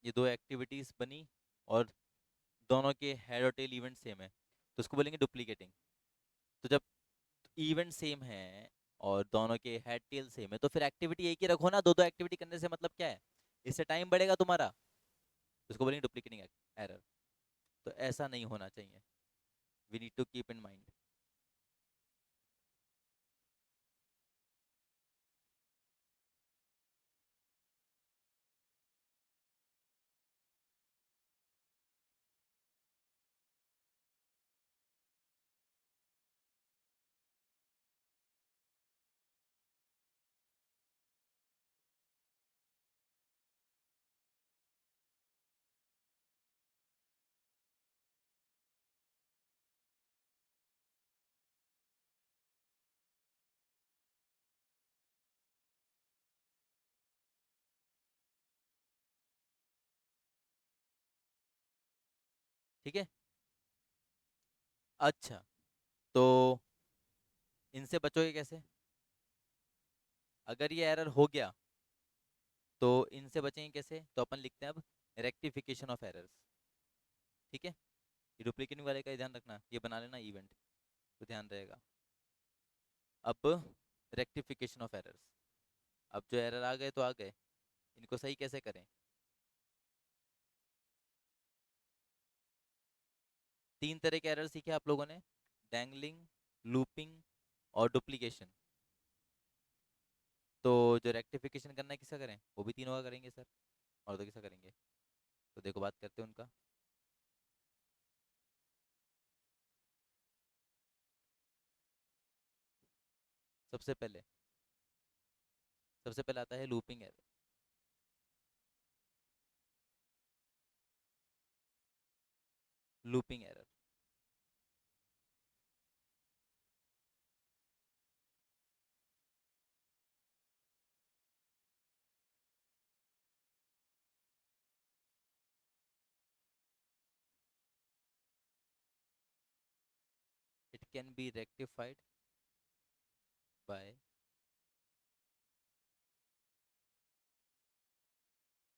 [SPEAKER 1] ये दो एक्टिविटीज बनी और दोनों के हेड और टेल इवेंट सेम है, तो उसको बोलेंगे डुप्लीकेटिंग। तो जब इवेंट सेम है और दोनों के हेड टेल सेम है तो फिर एक्टिविटी एक ही रखो ना, दो दो एक्टिविटी करने से मतलब क्या है, इससे टाइम बढ़ेगा तुम्हारा, उसको बोलेंगे डुप्लीकेटिंग एरर। तो ऐसा नहीं होना चाहिए, we need to keep in mind. ठीक है। अच्छा, तो इनसे बचोगे कैसे, अगर ये एरर हो गया तो इनसे बचेंगे कैसे, तो अपन लिखते हैं अब रेक्टिफिकेशन ऑफ एरर्स। ठीक है, ये डुप्लीकेटिंग वाले का ही ध्यान रखना, ये बना लेना इवेंट, तो ध्यान रहेगा। अब रेक्टिफिकेशन ऑफ एरर्स, अब जो एरर आ गए तो आ गए, इनको सही कैसे करें। तीन तरह के एरर सीखे आप लोगों ने, डैंगलिंग, लूपिंग और डुप्लीकेशन। तो जो रेक्टिफिकेशन करना है किसका करें, वो भी तीनों का करेंगे सर, और तो किसका करेंगे। तो देखो बात करते हैं उनका। सबसे पहले, सबसे पहले आता है looping error. Looping error, it can be rectified by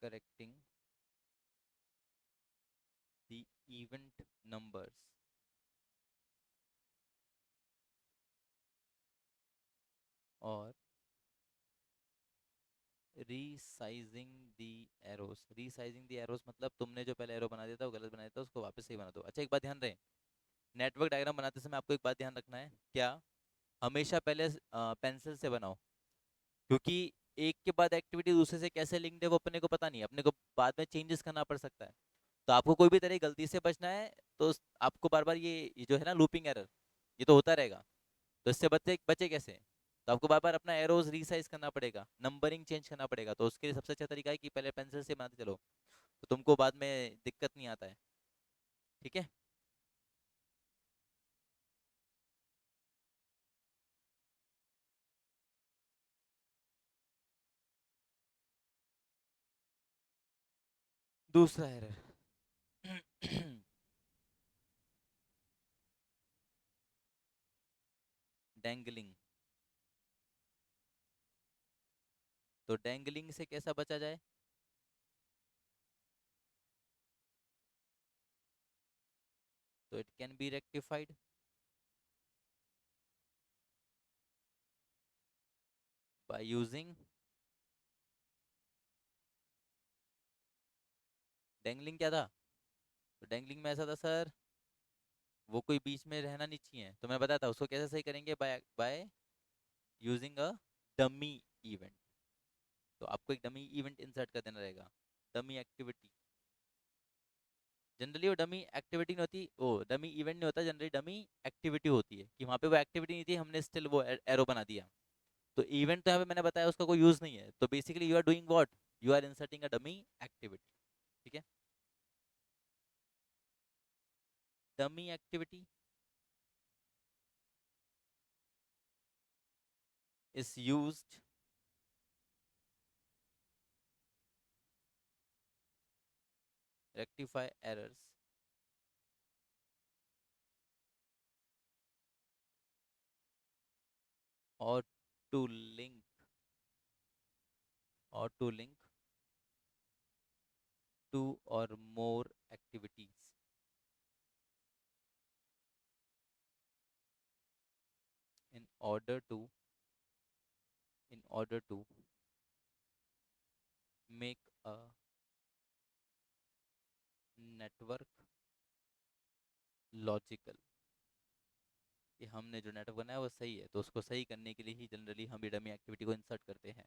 [SPEAKER 1] correcting the event numbers और resizing the arrows. Resizing the arrows मतलब तुमने जो पहले एरो बना दिया था वो गलत बनाया था, उसको वापस सही बना दो। अच्छा एक बात ध्यान रहे, नेटवर्क डायग्राम बनाते समय आपको एक बात ध्यान रखना है क्या, हमेशा पहले पेंसिल से बनाओ, क्योंकि एक के बाद एक्टिविटी दूसरे से कैसे लिंक्ड है वो अपने को पता नहीं है, अपने को बाद में चेंजेस करना पड़ सकता है। तो आपको कोई भी तरह की गलती से बचना है, तो आपको बार बार ये जो है ना लूपिंग एरर, ये तो होता रहेगा। तो इससे बचे बचे कैसे, तो आपको बार बार अपना एरोज रीसाइज करना पड़ेगा, नंबरिंग चेंज करना पड़ेगा। तो उसके लिए सबसे अच्छा तरीका है कि पहले पेंसिल से बनाते चलो, तो तुमको बाद में दिक्कत नहीं आता है। ठीक है। दूसरा एरर डैंगलिंग। तो डैंगलिंग से कैसा बचा जाए, तो it can be rectified by using, dangling क्या था, तो डैंगलिंग में ऐसा था सर, वो कोई बीच में रहना नहीं चाहिए, तो मैं बताया था उसको कैसे सही करेंगे, by by using a dummy event. तो आपको एक डमी इवेंट इंसर्ट कर देना रहेगा, डमी एक्टिविटी। जनरली वो डमी एक्टिविटी नहीं होती, वो डमी इवेंट नहीं होता, जनरली डमी एक्टिविटी होती है, कि वहाँ पे वो एक्टिविटी नहीं थी, हमने स्टिल वो एरो बना दिया। तो इवेंट तो यहाँ पे मैंने बताया उसका कोई यूज नहीं है, तो basically you are doing what, you are inserting a dummy activity. ठीक है। Dummy activity is used rectify errors or to link or to link two or more activities in order to make a network logical। कि हमने जो नेटवर्क बनाया वो सही है, तो उसको सही करने के लिए ही जनरली हम डमी एक्टिविटी को इंसर्ट करते हैं।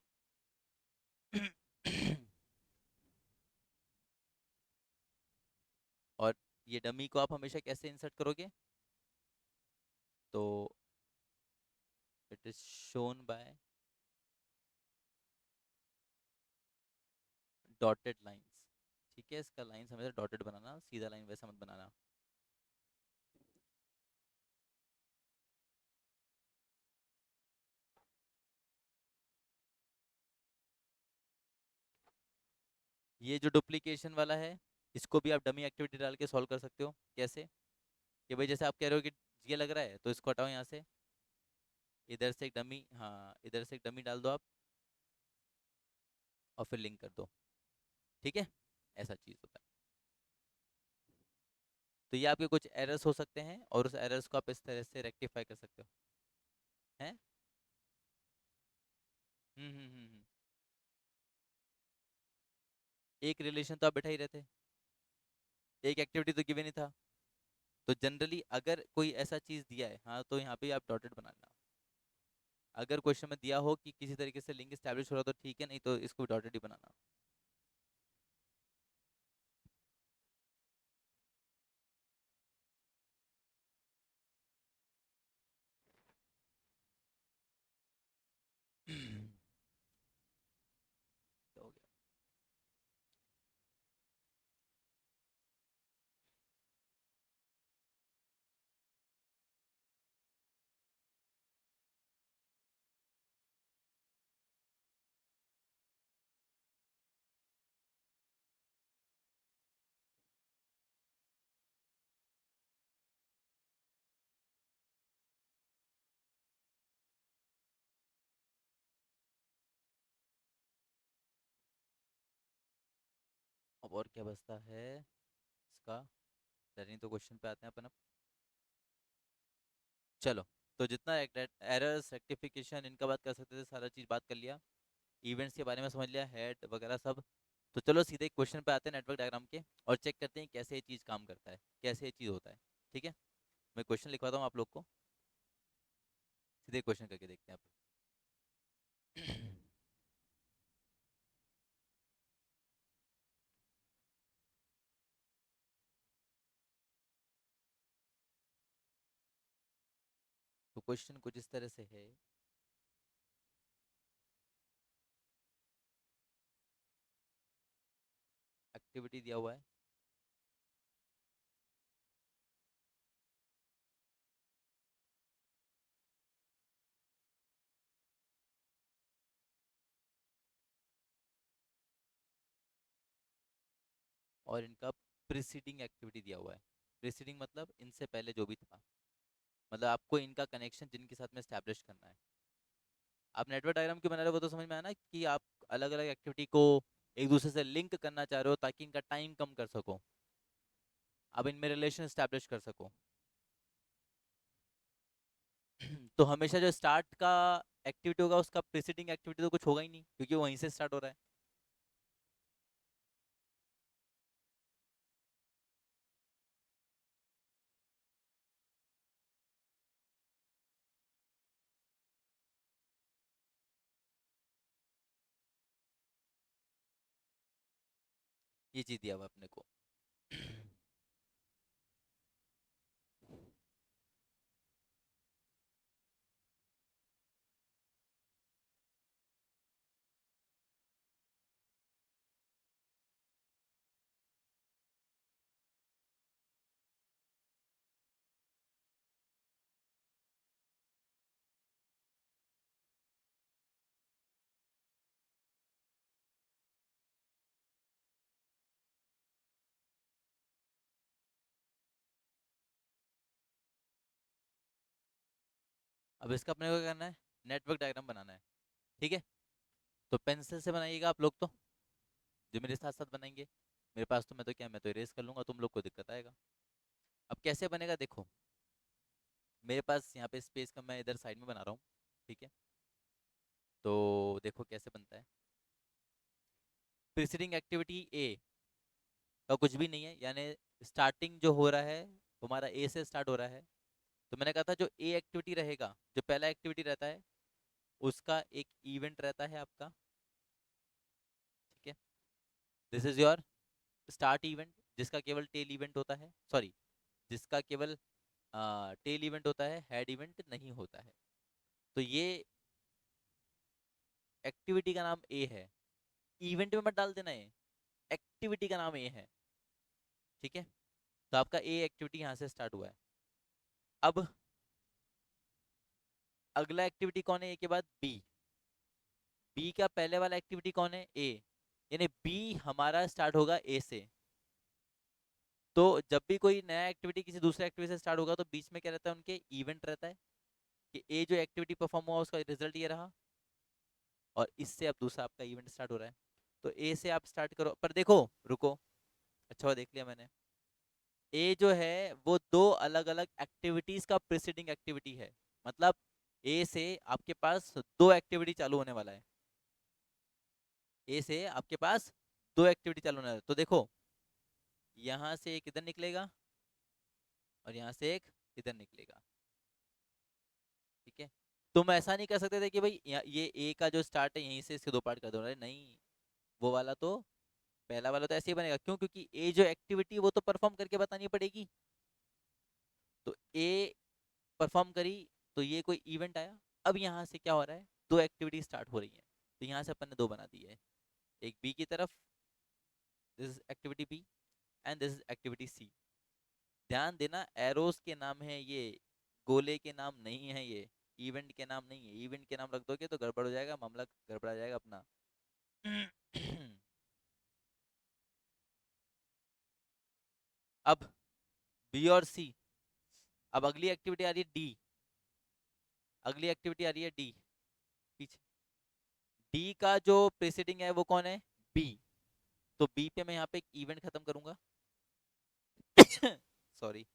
[SPEAKER 1] और ये डमी को आप हमेशा कैसे इंसर्ट करोगे, तो it is shown by dotted lines. ठीक है, इसका लाइंस हमेशा डॉटेड बनाना, सीधा लाइन वैसा मत बनाना। ये जो डुप्लीकेशन वाला है, इसको भी आप डमी एक्टिविटी डाल के सॉल्व कर सकते हो। कैसे, कि भाई जैसे आप कह रहे हो कि ये लग रहा है, तो इसको हटाओ यहाँ से, इधर से एक डमी, हाँ इधर से एक डमी डाल दो आप, और फिर लिंक कर दो। ठीक है, ऐसा चीज़ होता है। तो ये आपके कुछ एरर्स हो सकते हैं, और उस एरर्स को आप इस तरह से रेक्टिफाई कर सकते हो। हैं। हम्म। एक रिलेशन तो आप बैठा ही रहते, एक एक्टिविटी तो गिवन ही था। तो जनरली अगर कोई ऐसा चीज़ दिया है, हाँ तो यहाँ पे आप डॉटेड बनाना। अगर क्वेश्चन में दिया हो कि किसी तरीके से लिंक स्टैब्लिश हो रहा, तो ठीक है, नहीं तो इसको डॉटेड ही बनाना। हो गया। और क्या बचता है इसका? नहीं तो क्वेश्चन पे आते हैं अपन अब। चलो, तो जितना एरर्स रेक्टिफिकेशन इनका बात कर सकते थे सारा चीज़ बात कर लिया। इवेंट्स के बारे में समझ लिया, हेड वगैरह सब। तो चलो सीधे क्वेश्चन पे आते हैं नेटवर्क डायग्राम के, और चेक करते हैं कैसे ये चीज़ काम करता है, कैसे ये चीज़ होता है। ठीक है, मैं क्वेश्चन लिखवाता हूँ आप लोग को, सीधे क्वेश्चन करके देखते हैं आप। तो क्वेश्चन कुछ इस तरह से है। एक्टिविटी दिया हुआ है, और इनका प्रीसीडिंग एक्टिविटी दिया हुआ है। प्रीसीडिंग मतलब इनसे पहले जो भी था, मतलब आपको इनका कनेक्शन जिनके साथ में स्टैब्लिश करना है। आप नेटवर्क डायग्राम क्यों बना रहे हो वो तो समझ में आया ना, कि आप अलग अलग एक्टिविटी को एक दूसरे से लिंक करना चाह रहे हो ताकि इनका टाइम कम कर सको, अब इनमें रिलेशन स्टैब्लिश कर सको। तो हमेशा जो स्टार्ट का एक्टिविटी होगा उसका प्रीसीडिंग एक्टिविटी तो कुछ होगा ही नहीं, क्योंकि वो वहीं से स्टार्ट हो रहा है। ये चीज दिया हुआ अपने को। अब इसका अपने को क्या करना है, नेटवर्क डायग्राम बनाना है। ठीक है, तो पेंसिल से बनाइएगा आप लोग, तो जो मेरे साथ साथ बनाएंगे। मेरे पास तो, मैं तो क्या, मैं तो इरेज कर लूंगा, तुम लोग को दिक्कत आएगा। अब कैसे बनेगा देखो, मेरे पास यहाँ पे स्पेस का मैं इधर साइड में बना रहा हूँ। ठीक है, तो देखो कैसे बनता है। प्रीसीडिंग एक्टिविटी ए का कुछ भी नहीं है, यानी स्टार्टिंग जो हो रहा है हमारा ए से स्टार्ट हो रहा है। तो मैंने कहा था जो ए एक्टिविटी रहेगा, जो पहला एक्टिविटी रहता है, उसका एक इवेंट रहता है आपका। ठीक है, this is your start event, जिसका केवल टेल इवेंट होता है, सॉरी, जिसका केवल टेल इवेंट होता है, हेड इवेंट नहीं होता है। तो ये एक्टिविटी का नाम ए है। इवेंट में मत डाल देना, ये एक्टिविटी का नाम ए है। ठीक है, तो आपका ए एक्टिविटी यहाँ से स्टार्ट हुआ है। अब अगला एक्टिविटी कौन है ए के बाद? बी। बी का पहले वाला एक्टिविटी कौन है? ए। यानी बी हमारा स्टार्ट होगा ए से। तो जब भी कोई नया एक्टिविटी किसी दूसरे एक्टिविटी से स्टार्ट होगा तो बीच में क्या रहता है, उनके इवेंट रहता है, कि ए जो एक्टिविटी परफॉर्म हुआ उसका रिजल्ट ये रहा, और इससे अब दूसरा आपका इवेंट स्टार्ट हो रहा है। तो ए से आप स्टार्ट करो, पर देखो, रुको, अच्छा हुआ देख लिया मैंने। ए जो है वो दो अलग अलग एक्टिविटीज का प्रीसीडिंग एक्टिविटी है। मतलब ए से आपके पास दो एक्टिविटी चालू होने वाला है। ए से आपके पास दो एक्टिविटी चालू होने वाला है, तो देखो, यहाँ से एक इधर निकलेगा और यहाँ से एक इधर निकलेगा। ठीक है, तुम ऐसा नहीं कर सकते थे कि भाई ये ए का जो स्टार्ट है यहीं से इसके दो पार्ट कर दो, अरे नहीं, वो वाला तो, पहला वाला तो ऐसे ही बनेगा। क्यों? क्योंकि ए जो एक्टिविटी वो तो परफॉर्म करके बतानी पड़ेगी। तो ए परफॉर्म करी, तो ये कोई इवेंट आया। अब यहाँ से क्या हो रहा है, दो एक्टिविटी स्टार्ट हो रही है, तो यहाँ से अपन ने दो बना दी है। एक बी की तरफ, this is activity B, and this is activity C. ध्यान देना, एरोस के नाम है ये, गोले के नाम नहीं है ये, इवेंट के नाम नहीं है। इवेंट के नाम रख दोगे तो गड़बड़ हो जाएगा, मामला गड़बड़ा जाएगा अपना। अब बी और सी। अब अगली एक्टिविटी आ रही है डी। अगली एक्टिविटी आ रही है डी, पीछे। डी का जो प्रीसीडिंग है वो कौन है? बी। तो बी पे मैं यहाँ पे एक इवेंट खत्म करूंगा। सॉरी।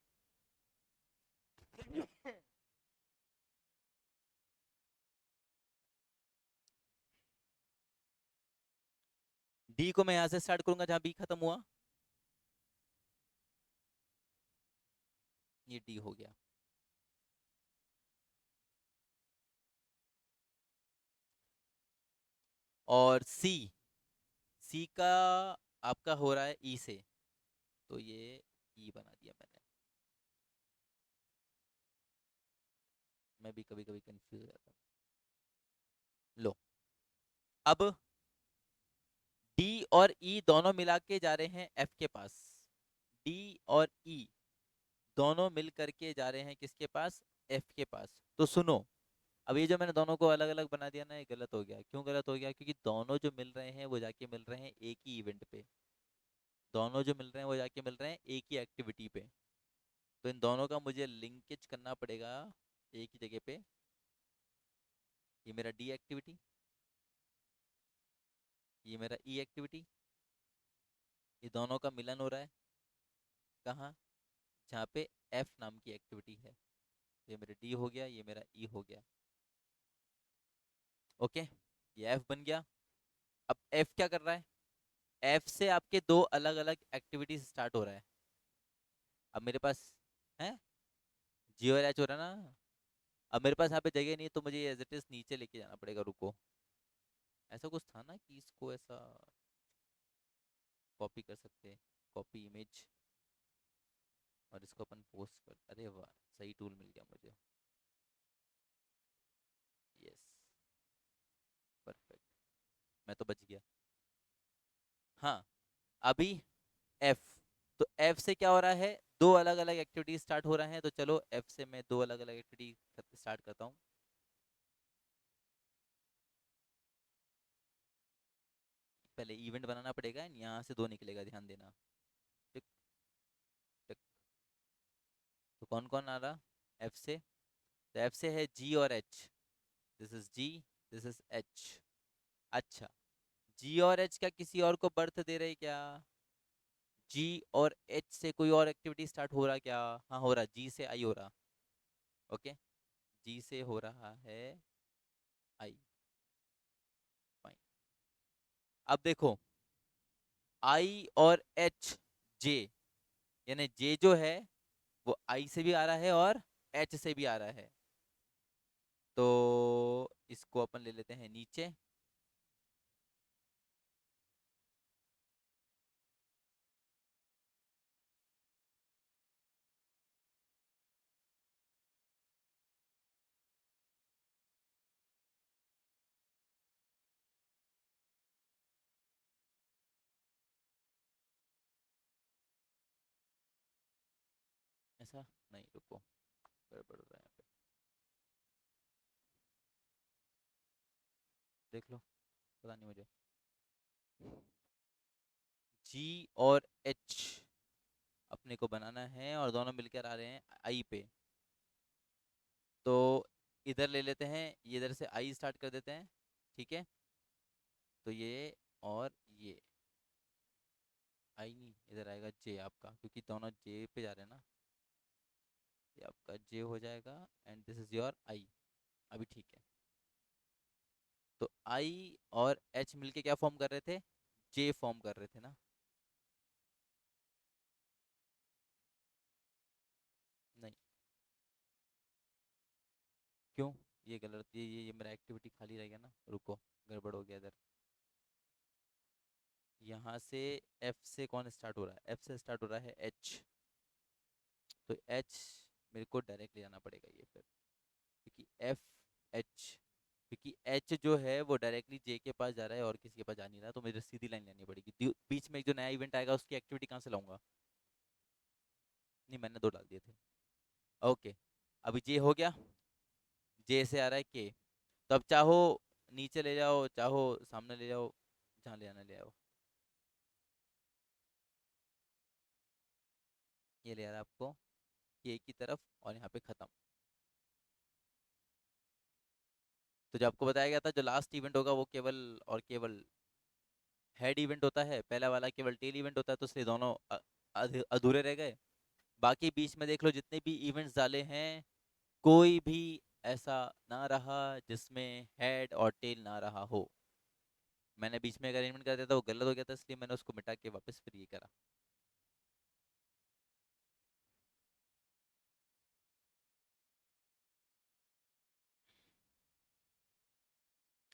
[SPEAKER 1] डी को मैं यहाँ से स्टार्ट करूंगा जहाँ बी खत्म हुआ। ये डी हो गया। और सी, सी का आपका हो रहा है ई से, तो ये ई बना दिया मैंने। मैं भी कभी कभी कंफ्यूज रहता हूँ। लो, अब डी और ई दोनों मिला के जा रहे हैं एफ के पास। डी और ई दोनों मिल करके जा रहे हैं किसके पास? एफ के पास। तो सुनो, अब ये जो मैंने दोनों को अलग अलग बना दिया ना, ये गलत हो गया। क्यों गलत हो गया? क्योंकि दोनों जो मिल रहे हैं वो जाके मिल रहे हैं एक ही इवेंट पे। दोनों जो मिल रहे हैं वो जाके मिल रहे हैं एक ही एक्टिविटी पे। तो इन दोनों का मुझे लिंकेज करना पड़ेगा एक ही जगह पे। ये मेरा डी एक्टिविटी, ये मेरा ई एक्टिविटी, ये दोनों का मिलन हो रहा है कहाँ? जहाँ पे एफ नाम की एक्टिविटी है। ये मेरा डी हो गया, ये मेरा ई हो गया। ओके, ये एफ बन गया। अब एफ क्या कर रहा है? एफ से आपके दो अलग अलग एक्टिविटीज स्टार्ट हो रहा है। अब मेरे पास है जी और एच हो रहा है ना। अब मेरे पास यहाँ पे जगह नहीं है, तो मुझे एज इट इज नीचे लेके जाना पड़ेगा। रुको, ऐसा कुछ था ना कि इसको ऐसा कॉपी कर सकते हैं, कॉपी इमेज, और इसको अपन पोस्ट कर। अरे वाह, सही टूल मिल गया मुझे। यस, परफेक्ट, मैं तो बच गया। हाँ, अभी एफ, तो एफ से क्या हो रहा है? दो अलग अलग एक्टिविटी स्टार्ट हो रहे हैं। तो चलो एफ से मैं दो अलग अलग एक्टिविटी स्टार्ट करता हूँ। पहले इवेंट बनाना पड़ेगा, यहाँ से दो निकलेगा, ध्यान देना। टिक टिक। तो कौन कौन आ रहा एफ से? तो एफ से है जी और H. This is G, this is H. अच्छा, जी और एच क्या किसी और को बर्थ दे रहे क्या? जी और एच से कोई और एक्टिविटी स्टार्ट हो रहा क्या? हाँ हो रहा, जी से आई हो रहा। ओके, जी से हो रहा है आई। फाइन। अब देखो, आई और एच, जे, यानी जे जो है वो आई से भी आ रहा है और एच से भी आ रहा है। तो इसको अपन ले लेते हैं नीचे। ऐसा नहीं, रुको, गड़बड़ हो रहा है यहाँ पे। देख लो, पता नहीं मुझे। जी और एच अपने को बनाना है और दोनों मिलकर आ रहे हैं आई पे। तो इधर ले लेते हैं, ये इधर से आई स्टार्ट कर देते हैं। ठीक है, तो ये और ये आई नहीं, इधर आएगा जे आपका, क्योंकि दोनों जे पे जा रहे हैं ना। ये आपका जे हो जाएगा एंड दिस इज योर आई। अभी ठीक है। तो आई और एच मिलके क्या फॉर्म कर रहे थे? जे फॉर्म कर रहे थे ना। नहीं, क्यों? ये गलत, ये मेरा एक्टिविटी खाली रह गया ना। रुको, गड़बड़ हो गया इधर। यहाँ से एफ से कौन स्टार्ट हो रहा है? एफ से स्टार्ट हो रहा है एच। तो एच मेरे को डायरेक्ट ले जाना पड़ेगा ये फिर, क्योंकि एफ एच, क्योंकि एच जो है वो डायरेक्टली जे के पास जा रहा है और किसी के पास जा नहीं रहा। तो मुझे सीधी लाइन लेनी पड़ेगी। बीच में एक जो नया इवेंट आएगा उसकी एक्टिविटी कहाँ से लाऊंगा? नहीं, मैंने दो डाल दिए थे। ओके, अभी जे हो गया, जे से आ रहा है के। तो अब चाहो नीचे ले जाओ, चाहो सामने ले जाओ, जहाँ ले आना ले आओ। ये ले आ रहा है आपको के की तरफ, और यहाँ पे खत्म। तो जो आपको बताया गया था, जो लास्ट इवेंट होगा वो केवल और केवल हेड इवेंट होता है, पहला वाला केवल टेल इवेंट होता है, तो इसलिए दोनों अधूरे रह गए। बाकी बीच में देख लो जितने भी इवेंट्स डाले हैं, कोई भी ऐसा ना रहा जिसमें हेड और टेल ना रहा हो। मैंने बीच में एक अरेंजमेंट कर दिया था, वो गलत हो गया था, इसलिए मैंने उसको मिटा के वापस फिर ये करा।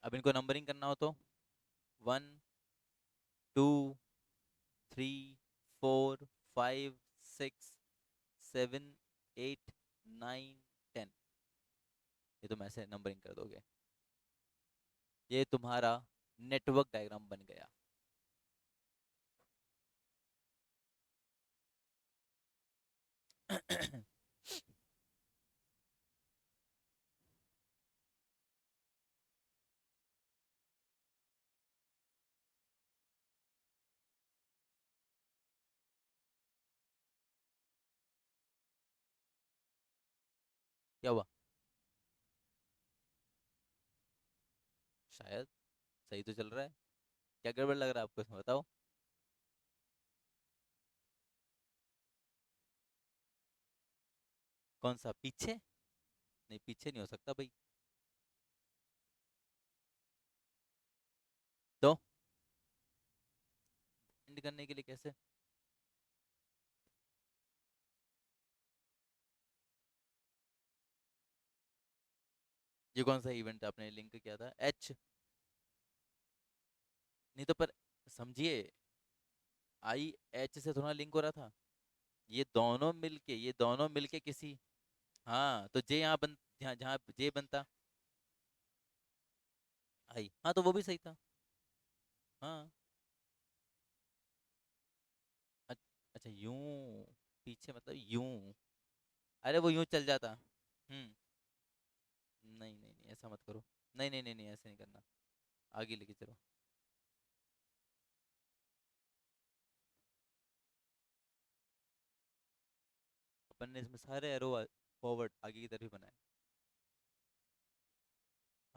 [SPEAKER 1] अब इनको नंबरिंग करना हो तो 1 2 3 4 5 6 7 8 9 10। ये तुम ऐसे नंबरिंग कर दोगे, ये तुम्हारा नेटवर्क डायग्राम बन गया। क्या हुआ? शायद सही तो चल रहा है। क्या गड़बड़ लग रहा है आपको इसमें, बताओ। कौन सा पीछे? नहीं, पीछे नहीं हो सकता भाई। तो एंड करने के लिए कैसे? ये कौन सा इवेंट आपने लिंक किया था, एच? नहीं तो पर समझिए, आई एच से थोड़ा लिंक हो रहा था। ये दोनों मिलके किसी, हाँ तो जे यहाँ बन, जहाँ जहाँ जे बनता आई, हाँ तो वो भी सही था। हाँ। अच- अच्छा यूं, पीछे मतलब यूं। अरे वो यूं चल जाता। नहीं नहीं नहीं, ऐसा मत करो। नहीं नहीं नहीं नहीं, ऐसे नहीं करना। आगे लेके चलो। अपन ने इसमें सारे एरो फॉरवर्ड आगे की तरफ ही बनाए।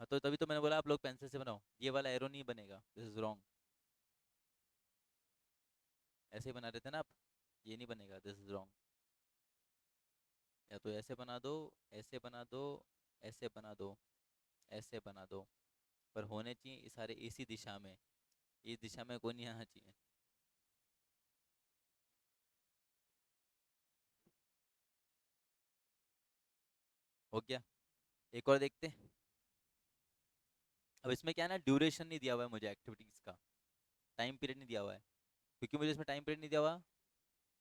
[SPEAKER 1] हाँ तो तभी तो मैंने बोला आप लोग पेंसिल से बनाओ, ये वाला एरो नहीं बनेगा, दिस इज रॉन्ग। ऐसे ही बना रहे थे ना आप, ये नहीं बनेगा, दिस इज रॉन्ग। या तो ऐसे बना दो, ऐसे बना दो, ऐसे बना दो, ऐसे बना दो, पर होने चाहिए ये सारे इसी दिशा में। इस दिशा में कोई नहीं आना चाहिए। हो गया। एक और देखते हैं। अब इसमें क्या है ना, ड्यूरेशन नहीं दिया हुआ है मुझे एक्टिविटीज का, टाइम पीरियड नहीं दिया हुआ है। क्योंकि मुझे इसमें टाइम पीरियड नहीं दिया हुआ,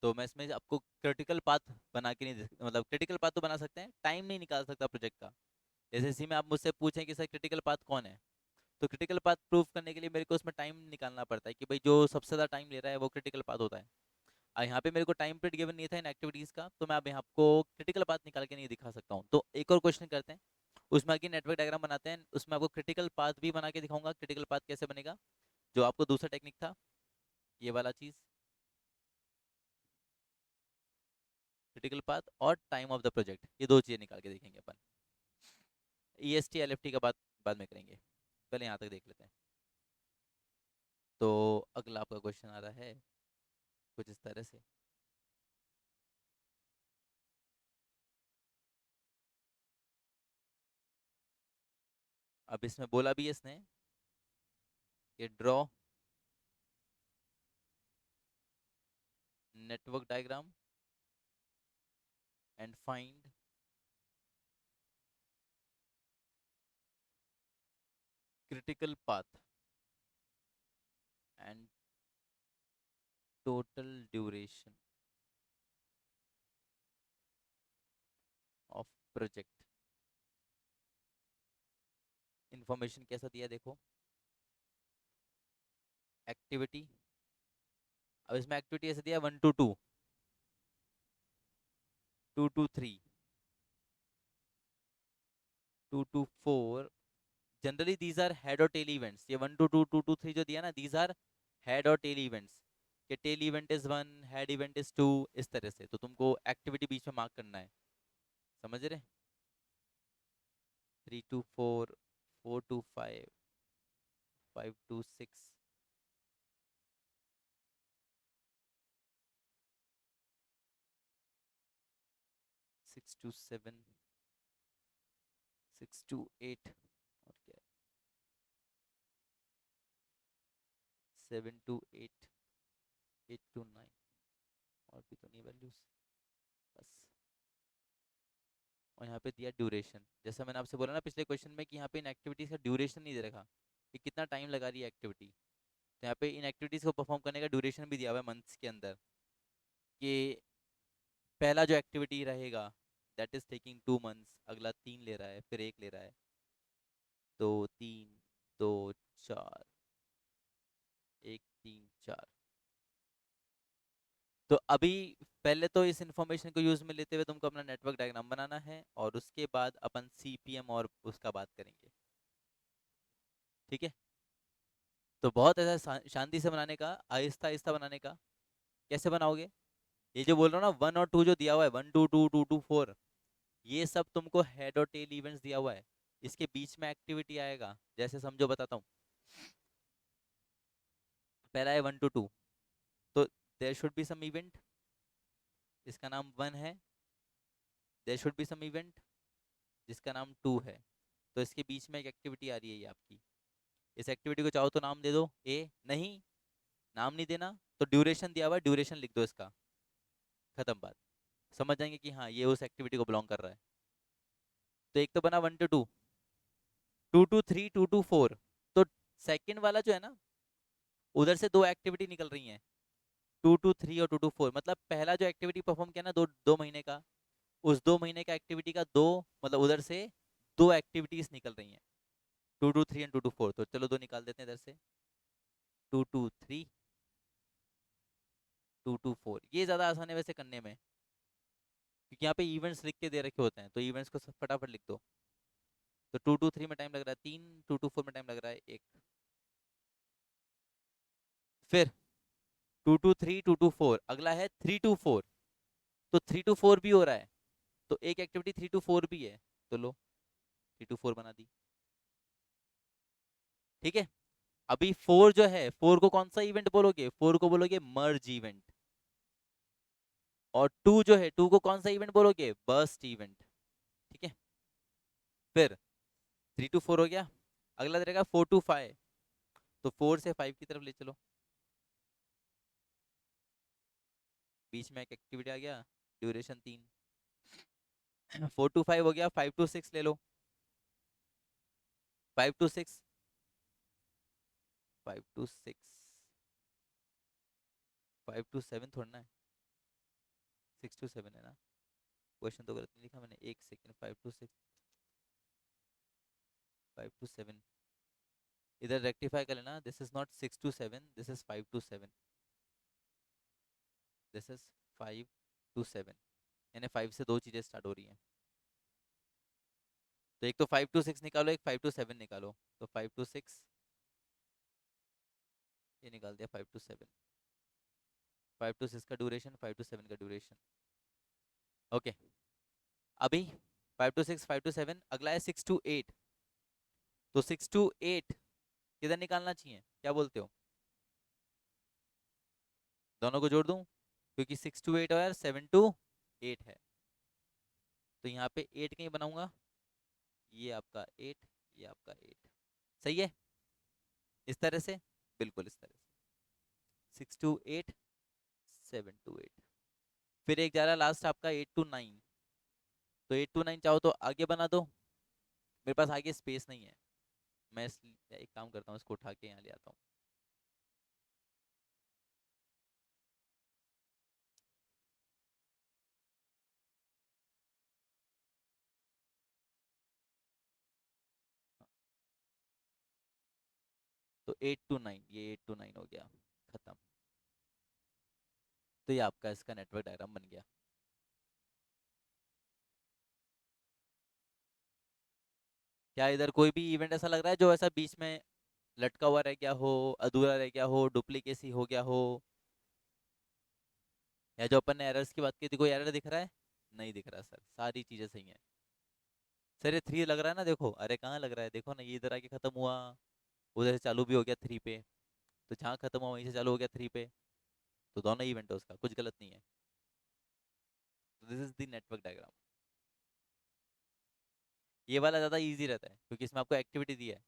[SPEAKER 1] तो मैं इसमें आपको क्रिटिकल पाथ बना के नहीं मतलब क्रिटिकल पाथ तो बना सकते हैं, टाइम नहीं निकाल सकता प्रोजेक्ट का। जैसे इसी में आप मुझसे पूछें कि सर क्रिटिकल पाथ कौन है, तो क्रिटिकल पाथ प्रूव करने के लिए मेरे को उसमें टाइम निकालना पड़ता है कि भाई जो सबसे ज़्यादा टाइम ले रहा है वो क्रिटिकल पाथ होता है। यहाँ पे मेरे को टाइम पीरियड गिवन नहीं था इन एक्टिविटीज़ का, तो मैं अब यहाँ आपको क्रिटिकल पाथ निकाल के नहीं दिखा सकता हूँ। तो एक और क्वेश्चन करते हैं, उसमें आगे नेटवर्क डायग्राम बनाते हैं, उसमें आपको क्रिटिकल पाथ भी बना के दिखाऊंगा, क्रिटिकल पाथ कैसे बनेगा, जो आपको दूसरा टेक्निक था, ये वाला चीज़। क्रिटिकल पाथ और टाइम ऑफ द प्रोजेक्ट, ये दो चीज़ें निकाल के देखेंगे अपन। E S T L F T का बात बाद में करेंगे, पहले यहाँ तक देख लेते हैं। तो अगला आपका क्वेश्चन आ रहा है कुछ इस तरह से। अब इसमें बोला भी है इसने कि draw network diagram and find critical path and total duration of project. Information कैसा दिया देखो, एक्टिविटी। अब इसमें एक्टिविटी ऐसे दिया 1 to 2, 2 to 3, 2 to 4। Generally these are head और टेल इवेंट्स, ये 1 to 2, 2 to 3 जो दिया ना, दीज आर हेड और टेल इवेंट्स। कि tail event is 1, head event is 2, इस तरह से। तो तुमको एक्टिविटी बीच में मार्क करना है, समझ रहे? 3 to 4, 4 to 5, 5 to 6, 6 to 7, 6 to 8, और क्या है, 7 to 8, 8 to 9, और भी तो नहीं वैल्यूज बस। और यहाँ पे दिया ड्यूरेशन, जैसा मैंने आपसे बोला ना पिछले क्वेश्चन में कि यहाँ पे इन एक्टिविटीज़ का ड्यूरेशन नहीं दे रखा कि कितना टाइम लगा रही है एक्टिविटी। तो यहाँ पे इन एक्टिविटीज़ को परफॉर्म करने का ड्यूरेशन भी दिया हुआ है मंथ्स के अंदर, कि पहला जो एक्टिविटी रहेगा दैट इज टेकिंग 2 मंथ्स, अगला 3 ले रहा है, फिर 1 ले रहा है, तो 3, 2, 4, 1, 3, 4। तो अभी पहले तो इस इंफॉर्मेशन को यूज में लेते हुए तुमको अपना नेटवर्क डायग्राम बनाना है, और उसके बाद अपन सीपीएम और उसका बात करेंगे, ठीक है। तो बहुत ऐसा शांति से बनाने का, आहिस्ता आहिस्ता बनाने का। कैसे बनाओगे, ये जो बोल रहा हूँ ना 1 और 2 जो दिया हुआ है, 1, 2, 2, 2, 2, 4, ये सब तुमको हेड और टेल इवेंट्स दिया हुआ है। इसके बीच में एक्टिविटी आएगा, जैसे समझो बताता हूँ। पहला है 1 to 2, तो there should be some event, इसका नाम 1 है। There should be some event जिसका नाम 2 है। तो इसके बीच में एक एक्टिविटी आ रही है ये आपकी। इस एक्टिविटी को चाहो तो नाम दे दो ए, नहीं नाम नहीं देना तो ड्यूरेशन दिया हुआ है, ड्यूरेशन लिख दो इसका, खत्म बात। समझ जाएंगे कि हाँ ये उस एक्टिविटी को बिलोंग कर रहा है। तो एक तो बना 1 to 2, 2 to 3, 2 to 4। तो सेकंड वाला जो है ना, उधर से दो एक्टिविटी निकल रही हैं, 2 to 3 और 2 to 4। मतलब पहला जो एक्टिविटी परफॉर्म किया ना 2 महीने का, उस 2 महीने का एक्टिविटी का दो, मतलब उधर से दो एक्टिविटीज निकल रही हैं, 2 to 3 और 2 to 4। तो चलो दो निकाल देते हैं इधर से, 2 to 3, 2 to 4। ये ज़्यादा आसान है वैसे करने में, क्योंकि यहाँ पे इवेंट्स लिख के दे रखे होते हैं, तो इवेंट्स को फटाफट लिख दो। तो 2 to 3 में टाइम लग रहा है 3, 2 to 4 में टाइम लग रहा है 1। फिर 2 to 3, 2 to 4, अगला है 3 to 4। तो 3 to 4 भी हो रहा है, तो एक एक्टिविटी 3 to 4 भी है, तो लो 3 to 4 बना दी, ठीक है। अभी 4 जो है, 4 को कौन सा इवेंट बोलोगे, 4 को बोलोगे मर्ज इवेंट। और 2 जो है, 2 को कौन सा इवेंट बोलोगे, बर्स्ट इवेंट, ठीक है। फिर 3 to 4 हो गया, अगला रहेगा 4 to 5। तो 4 से 5 की तरफ ले चलो, बीच में एक एक्टिविटी आ गया, ड्यूरेशन 3। 4 to 5 हो गया, 5 to 6 ले लो, 5 to 6, 5 to 6, 5 to 7 थोड़ा ना है, 6 to 7 है ना। क्वेश्चन तो गलत नहीं लिखा मैंने, एक सेकेंड। 5 to 6, 5 to 7, इधर रेक्टिफाई कर लेना, this is not 6 to 7, this is 5 to 7, this is 5 to 7, यानी 5 से दो चीजें स्टार्ट हो रही हैं। तो एक तो 5 to 6 निकालो, एक 5 to 7 निकालो। तो 5 to 6, ये निकाल दिया 5 to 7। 5 to 6 का ड्यूरेशन, 5 to 7 का ड्यूरेशन, ओके। अभी 5 to 6, 5 to 7, अगला है 6 to 8। तो 6 to 8 किधर निकालना चाहिए, क्या बोलते हो, दोनों को जोड़ दूं, क्योंकि 6 to 8 और 7 to 8 है। तो यहाँ पे 8 कहीं बनाऊंगा, ये आपका 8, ये आपका 8, सही है। इस तरह से, बिल्कुल इस तरह से, 6 to 8, 7 to 8। फिर एक जा रहा है लास्ट आपका 8 to 9। तो 8 to 9 चाहो तो आगे बना दो, मेरे पास आगे स्पेस नहीं है, मैं एक काम करता हूँ, इसको उठा के यहाँ ले आता हूँ। तो 8 to 9, ये 8 to 9 हो गया, खत्म। तो ये आपका इसका नेटवर्क डायग्राम बन गया। क्या इधर कोई भी इवेंट ऐसा लग रहा है जो ऐसा बीच में लटका हुआ रह गया हो, अधूरा रह गया हो, डुप्लीकेसी हो गया हो, या जो अपन ने एरर्स की बात की थी कोई एरर दिख रहा है, नहीं दिख रहा सर, सारी चीजें सही हैं। सर ये 3 लग रहा है ना, देखो, अरे कहाँ लग रहा है, देखो ना, ये इधर आके खत्म हुआ, उधर से चालू भी हो गया 3 पे, तो जहाँ खत्म हुआ वहीं से चालू हो गया 3 पे। तो दोनों इवेंट है उसका, कुछ गलत नहीं है। This is the network diagram. ये वाला ज़्यादा इजी रहता है क्योंकि इसमें आपको एक्टिविटी दी है।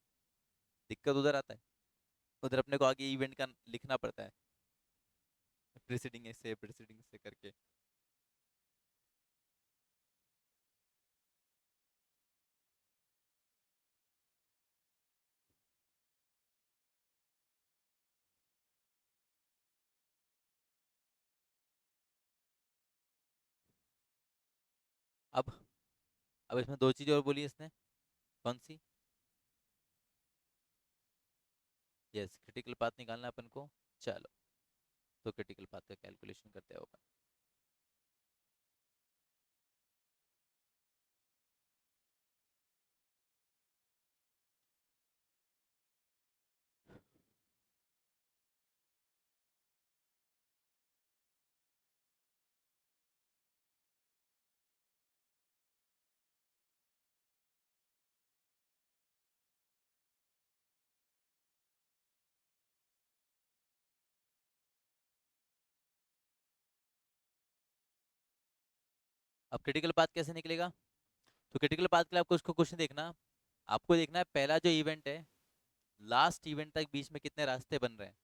[SPEAKER 1] दिक्कत उधर आता है, उधर अपने को आगे इवेंट का लिखना पड़ता है, प्रीसीडिंग से करके। अब अब इसमें दो चीज़ें और बोली इसने, कौन सी? यस, क्रिटिकल पाथ निकालना है अपन को। चलो, तो क्रिटिकल पाथ का कैलकुलेशन करते हैं अपन। अब क्रिटिकल पाथ कैसे निकलेगा? तो क्रिटिकल पाथ के लिए आपको उसको क्वेश्चन देखना, आपको देखना है पहला जो इवेंट है, लास्ट इवेंट तक बीच में कितने रास्ते बन रहे हैं।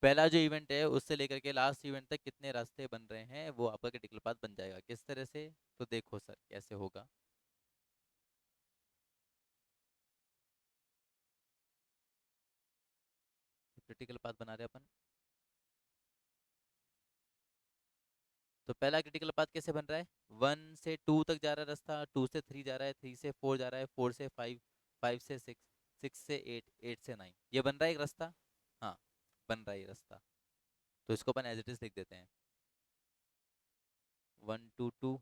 [SPEAKER 1] पहला जो इवेंट है उससे लेकर के लास्ट इवेंट तक कितने रास्ते बन रहे हैं, वो आपका क्रिटिकल पाथ बन जाएगा। किस तरह से? तो देखो सर कैसे होगा। क्रिटिकल पाथ बना रहे हैं अपन। तो पहला क्रिटिकल पाथ कैसे बन रहा है? 1 से 2 तक जा रहा है रास्ता, 2 से 3 जा रहा है, 3 से 4 जा रहा है, 4 से 5, 5 से 6, 6 से 8, 8 से 9, ये बन रहा है एक रास्ता। हाँ, बन रहा है ये रास्ता। तो इसको अपन एज इट इज लिख देते हैं। 1 to 2,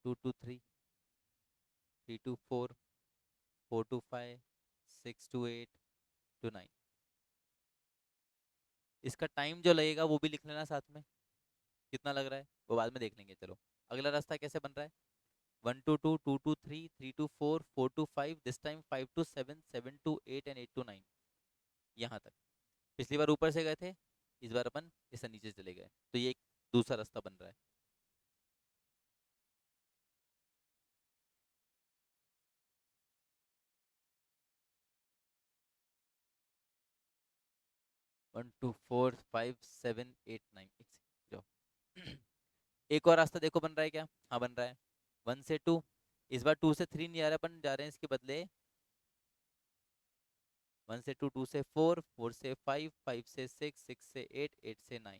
[SPEAKER 1] 2 to 3, 3 to 4, 4 to 5, 6 to 8 to 9। इसका टाइम जो लगेगा वो भी लिख लेना साथ में, कितना लग रहा है वो बाद में देख लेंगे। चलो, अगला रास्ता कैसे बन रहा है? 1 to 2, 2 to 3, 3 to 4, 4 to 5, this time 5 to 7, 7 to 8 and 8 to 9, यहाँ तक। पिछली बार ऊपर से गए थे, इस बार अपन इससे नीचे चले गए, तो ये एक दूसरा रास्ता बन रहा है। 1 2 4 5 7 8 9, जाओ। एक और रास्ता देखो बन रहा है क्या? हाँ बन रहा है। 1 से 2, इस बार 2 से 3 नहीं आ रहा, अपन जा रहे हैं इसके बदले 1 से 2, 2 से 4, 4 से 5, 5 से 6, 6 से 8, 8 से 9।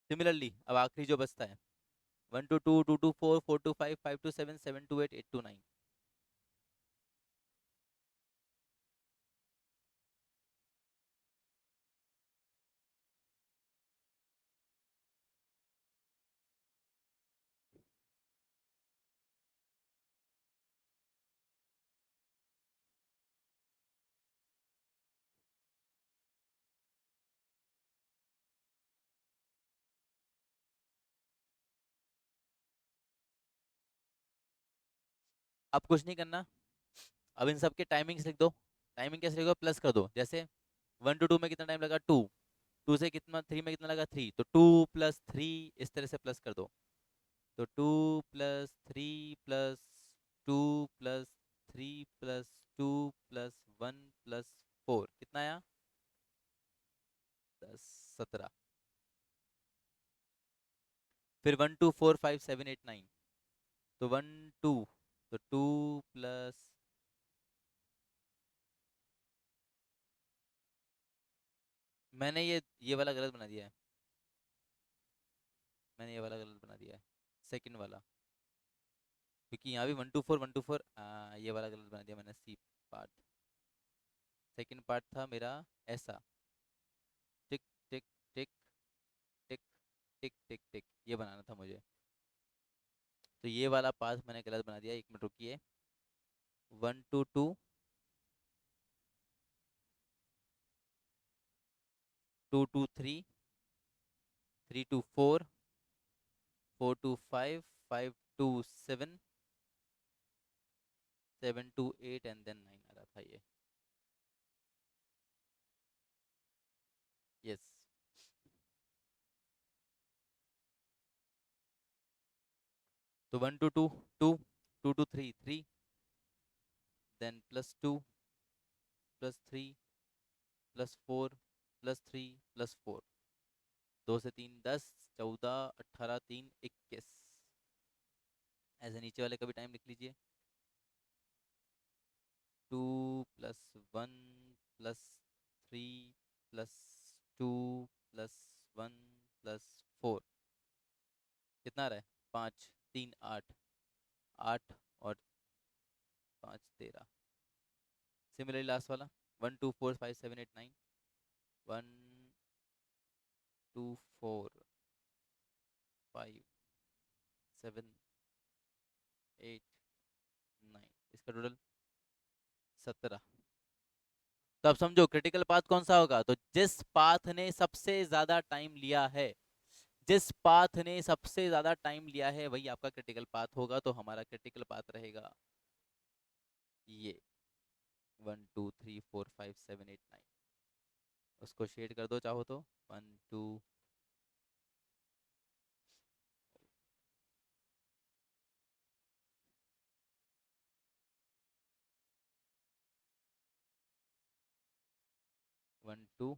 [SPEAKER 1] सिमिलरली अब आखिरी जो बचता है, 1 to 2, 2 to 4, 4 to 5, 5 to 7, 7 to 8, 8 to 9। अब कुछ नहीं करना, अब इन सब के टाइमिंग्स लिख दो। टाइमिंग कैसे लिखो? प्लस कर दो। जैसे 1 to 2 में कितना टाइम लगा? 2। 2 से 3 में कितना लगा? 3, तो 2 + 3, इस तरह से प्लस कर दो। तो 2 + 3 + 2 + 3 + 1 + 4 कितना आया? 10, 17। फिर 1 2 4 5 7 8 9, तो 1 2, तो 2 + मैंने ये वाला गलत बना दिया है, मैंने ये वाला गलत बना दिया है, सेकंड वाला। क्योंकि यहाँ भी 1 to 4, 1 to 4, ये वाला गलत बना दिया मैंने। सी पार्ट, सेकंड पार्ट था मेरा ऐसा, टिक टिक टिक टिक टिक टिक टिक, ये बनाना था मुझे। तो ये वाला पार्ट मैंने गलत बना दिया, 1 मिनट रुकिए। 1 to 2, 2 to 3, 3 to 4, 4 to 5, 5 to 7, 7 to 8 and then 9 आ रहा था ये। यस। तो 1 to 2 2, 2 to 3 3, देन +2 +3 +4 +3 +4, 2 से 3 10, 14 18 3 21। ऐसे नीचे वाले का भी टाइम लिख लीजिए। 2 + 1 + 3 + 2 + 1 + 4 कितना आ रहा है? 5 3 8, 8 और 5 13। सिमिलरली लास्ट वाला 1 2 4 5 7 8 9, 1 2 4 5 7 8 9, इसका टोटल 17। तो अब समझो क्रिटिकल पाथ कौन सा होगा, तो जिस पाथ ने सबसे ज्यादा टाइम लिया है, जिस पाथ ने सबसे ज्यादा टाइम लिया है वही आपका क्रिटिकल पाथ होगा। तो हमारा क्रिटिकल पाथ रहेगा ये 1 2 3 4 5 7 8 9। उसको शेड कर दो चाहो तो 1 2। 1 2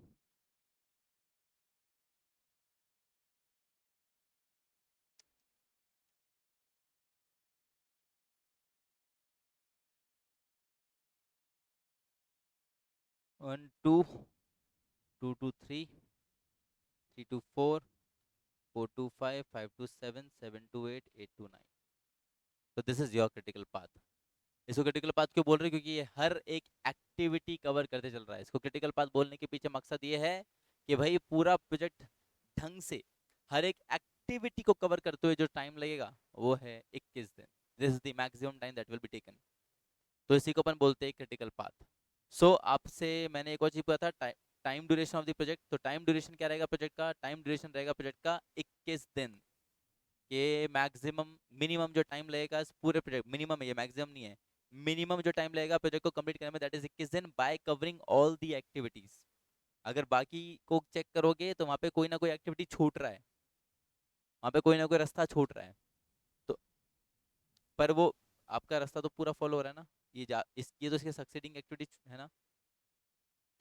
[SPEAKER 1] 1 2 2 to 3 3 to 4 4 to 5 5 to 7 7 to 8 8 to 9। तो this is your critical path. इसको क्रिटिकल पाथ क्यों बोल रहे हैं, क्योंकि ये हर एक एक्टिविटी कवर करते चल रहा है। इसको क्रिटिकल पाथ बोलने के पीछे मकसद ये है कि भाई पूरा प्रोजेक्ट ढंग से हर एक एक्टिविटी को कवर करते हुए जो टाइम लगेगा वो है 21 दिन। This is the maximum time that will be taken. तो इसी को अपन बोलते हैं क्रिटिकल पाथ। सो आपसे मैंने एक और चीज पूछा था, time duration of the project. तो टाइम ड्यूरेशन क्या रहेगा प्रोजेक्ट का? टाइम ड्यूरेशन रहेगा प्रोजेक्ट का 21 दिन। ये मैक्सिमम मिनिमम जो टाइम लगेगा इस पूरे प्रोजेक्ट, मिनिमम है ये, मैक्सिमम नहीं है, मिनिमम जो टाइम लगेगा प्रोजेक्ट को कंप्लीट करने में दैट इज 21 दिन, bye covering all the activities. अगर बाकी को चेक करोगे तो वहां पे कोई ना कोई एक्टिविटी छूट रहा है, वहां पे कोई ना कोई रास्ता छूट रहा है। तो पर वो आपका रास्ता तो पूरा फॉलो हो रहा है ना, ये तो इसके सक्सीडिंग एक्टिविटी है ना।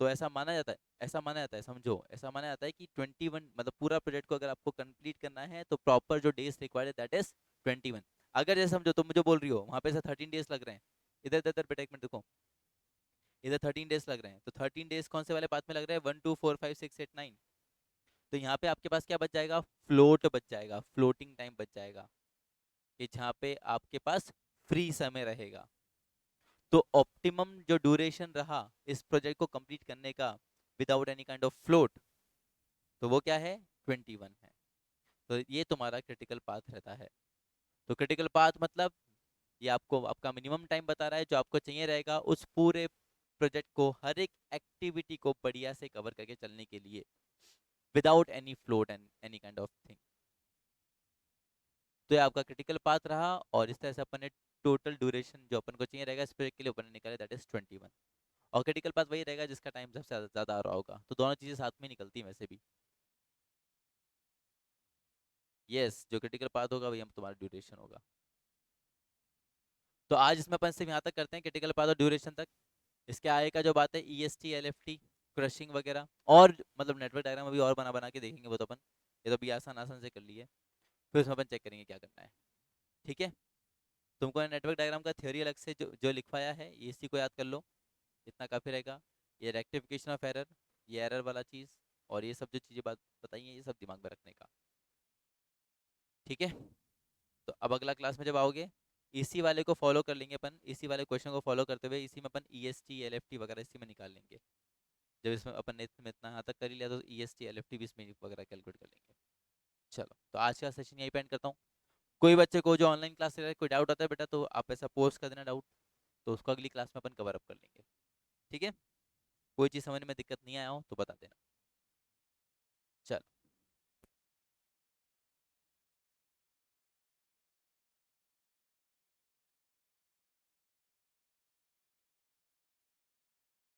[SPEAKER 1] तो ऐसा माना जाता है, ऐसा माना जाता है, समझो ऐसा माना जाता है कि 21, मतलब पूरा प्रोजेक्ट को अगर आपको कंप्लीट करना है तो प्रॉपर जो डेज रिक्वायर्ड है दैट इज 21। अगर जैसे समझो तुम मुझे बोल रही हो वहां पे से 13 डेज लग रहे हैं, इधर इधर इधर बेटा एक मिनट देखो, इधर 13 डेज लग रहे हैं, तो 13 डेज कौन से वाले पाथ में लग रहे हैं? 1 2 4 5 6 8 9। तो यहाँ पे आपके पास क्या बच जाएगा? फ्लोट बच जाएगा, फ्लोटिंग टाइम बच जाएगा, कि जहाँ पे आपके पास फ्री समय रहेगा। तो ऑप्टिमम जो ड्यूरेशन रहा इस प्रोजेक्ट को कंप्लीट करने का without any kind of float, तो वो क्या है? 21 है। तो ये तुम्हारा क्रिटिकल पाथ रहता है। तो क्रिटिकल पाथ मतलब ये आपको आपका मिनिमम टाइम बता रहा है जो आपको चाहिए रहेगा उस पूरे प्रोजेक्ट को हर एक एक्टिविटी को बढ़िया से कवर करके चलने के लिए, without any float and any kind of thing. तो ये आपका क्रिटिकल पाथ रहा, और इस तरह से अपन ने टोटल ड्यूरेशन जो अपन को चाहिए रहेगा इस प्रोजेक्ट के लिए अपन ने निकाला दैट इज 21। और क्रिटिकल पाथ वही रहेगा जिसका टाइम सबसे ज्यादा आ रहा होगा। तो दोनों चीजें साथ में निकलती हैं वैसे भी। यस, जो क्रिटिकल पाथ होगा वही हम तुम्हारा ड्यूरेशन होगा। तो आज इसमें अपन सिर्फ यहाँ तक करते हैं, क्रिटिकल पाथ और ड्यूरेशन तक। इसके आगे का जो बात है EST LFT क्रशिंग वगैरह, और मतलब नेटवर्क डायग्राम अभी और बना बना के देखेंगे वो तो अपन, ये तो अभी आसान आसान से कर लिए, फिर उसमें अपन चेक करेंगे क्या करना है। ठीक है, तुमको नेटवर्क डायग्राम का थ्योरी अलग से जो जो लिखवाया है EST को याद कर लो, इतना काफ़ी रहेगा। ये रेक्टिफिकेशन ऑफ एरर, ये एरर वाला चीज़, और ये सब जो चीज़ें बात बताई हैं ये सब दिमाग में रखने का। ठीक है, तो अब अगला क्लास में जब आओगे इसी वाले को फॉलो कर लेंगे अपन, इसी वाले क्वेश्चन को फॉलो करते हुए इसी में अपन EST LFT वगैरह इसी में निकाल लेंगे। जब इसमें अपन ने इसमें इतना यहाँ तक कर ही लिया तो EST LFT भी इसमें वगैरह कैलकुलेट कर लेंगे। चलो, तो आज का सेशन यहीं पे एंड करता हूँ। कोई बच्चे को जो ऑनलाइन क्लास ले रहा है कोई डाउट आता है बेटा तो आप ऐसा पोस्ट कर देना डाउट, तो उसको अगली क्लास में अपन कवर अप कर लेंगे। ठीक है, कोई चीज़ समझ में दिक्कत नहीं आया हो तो बता देना। चलो।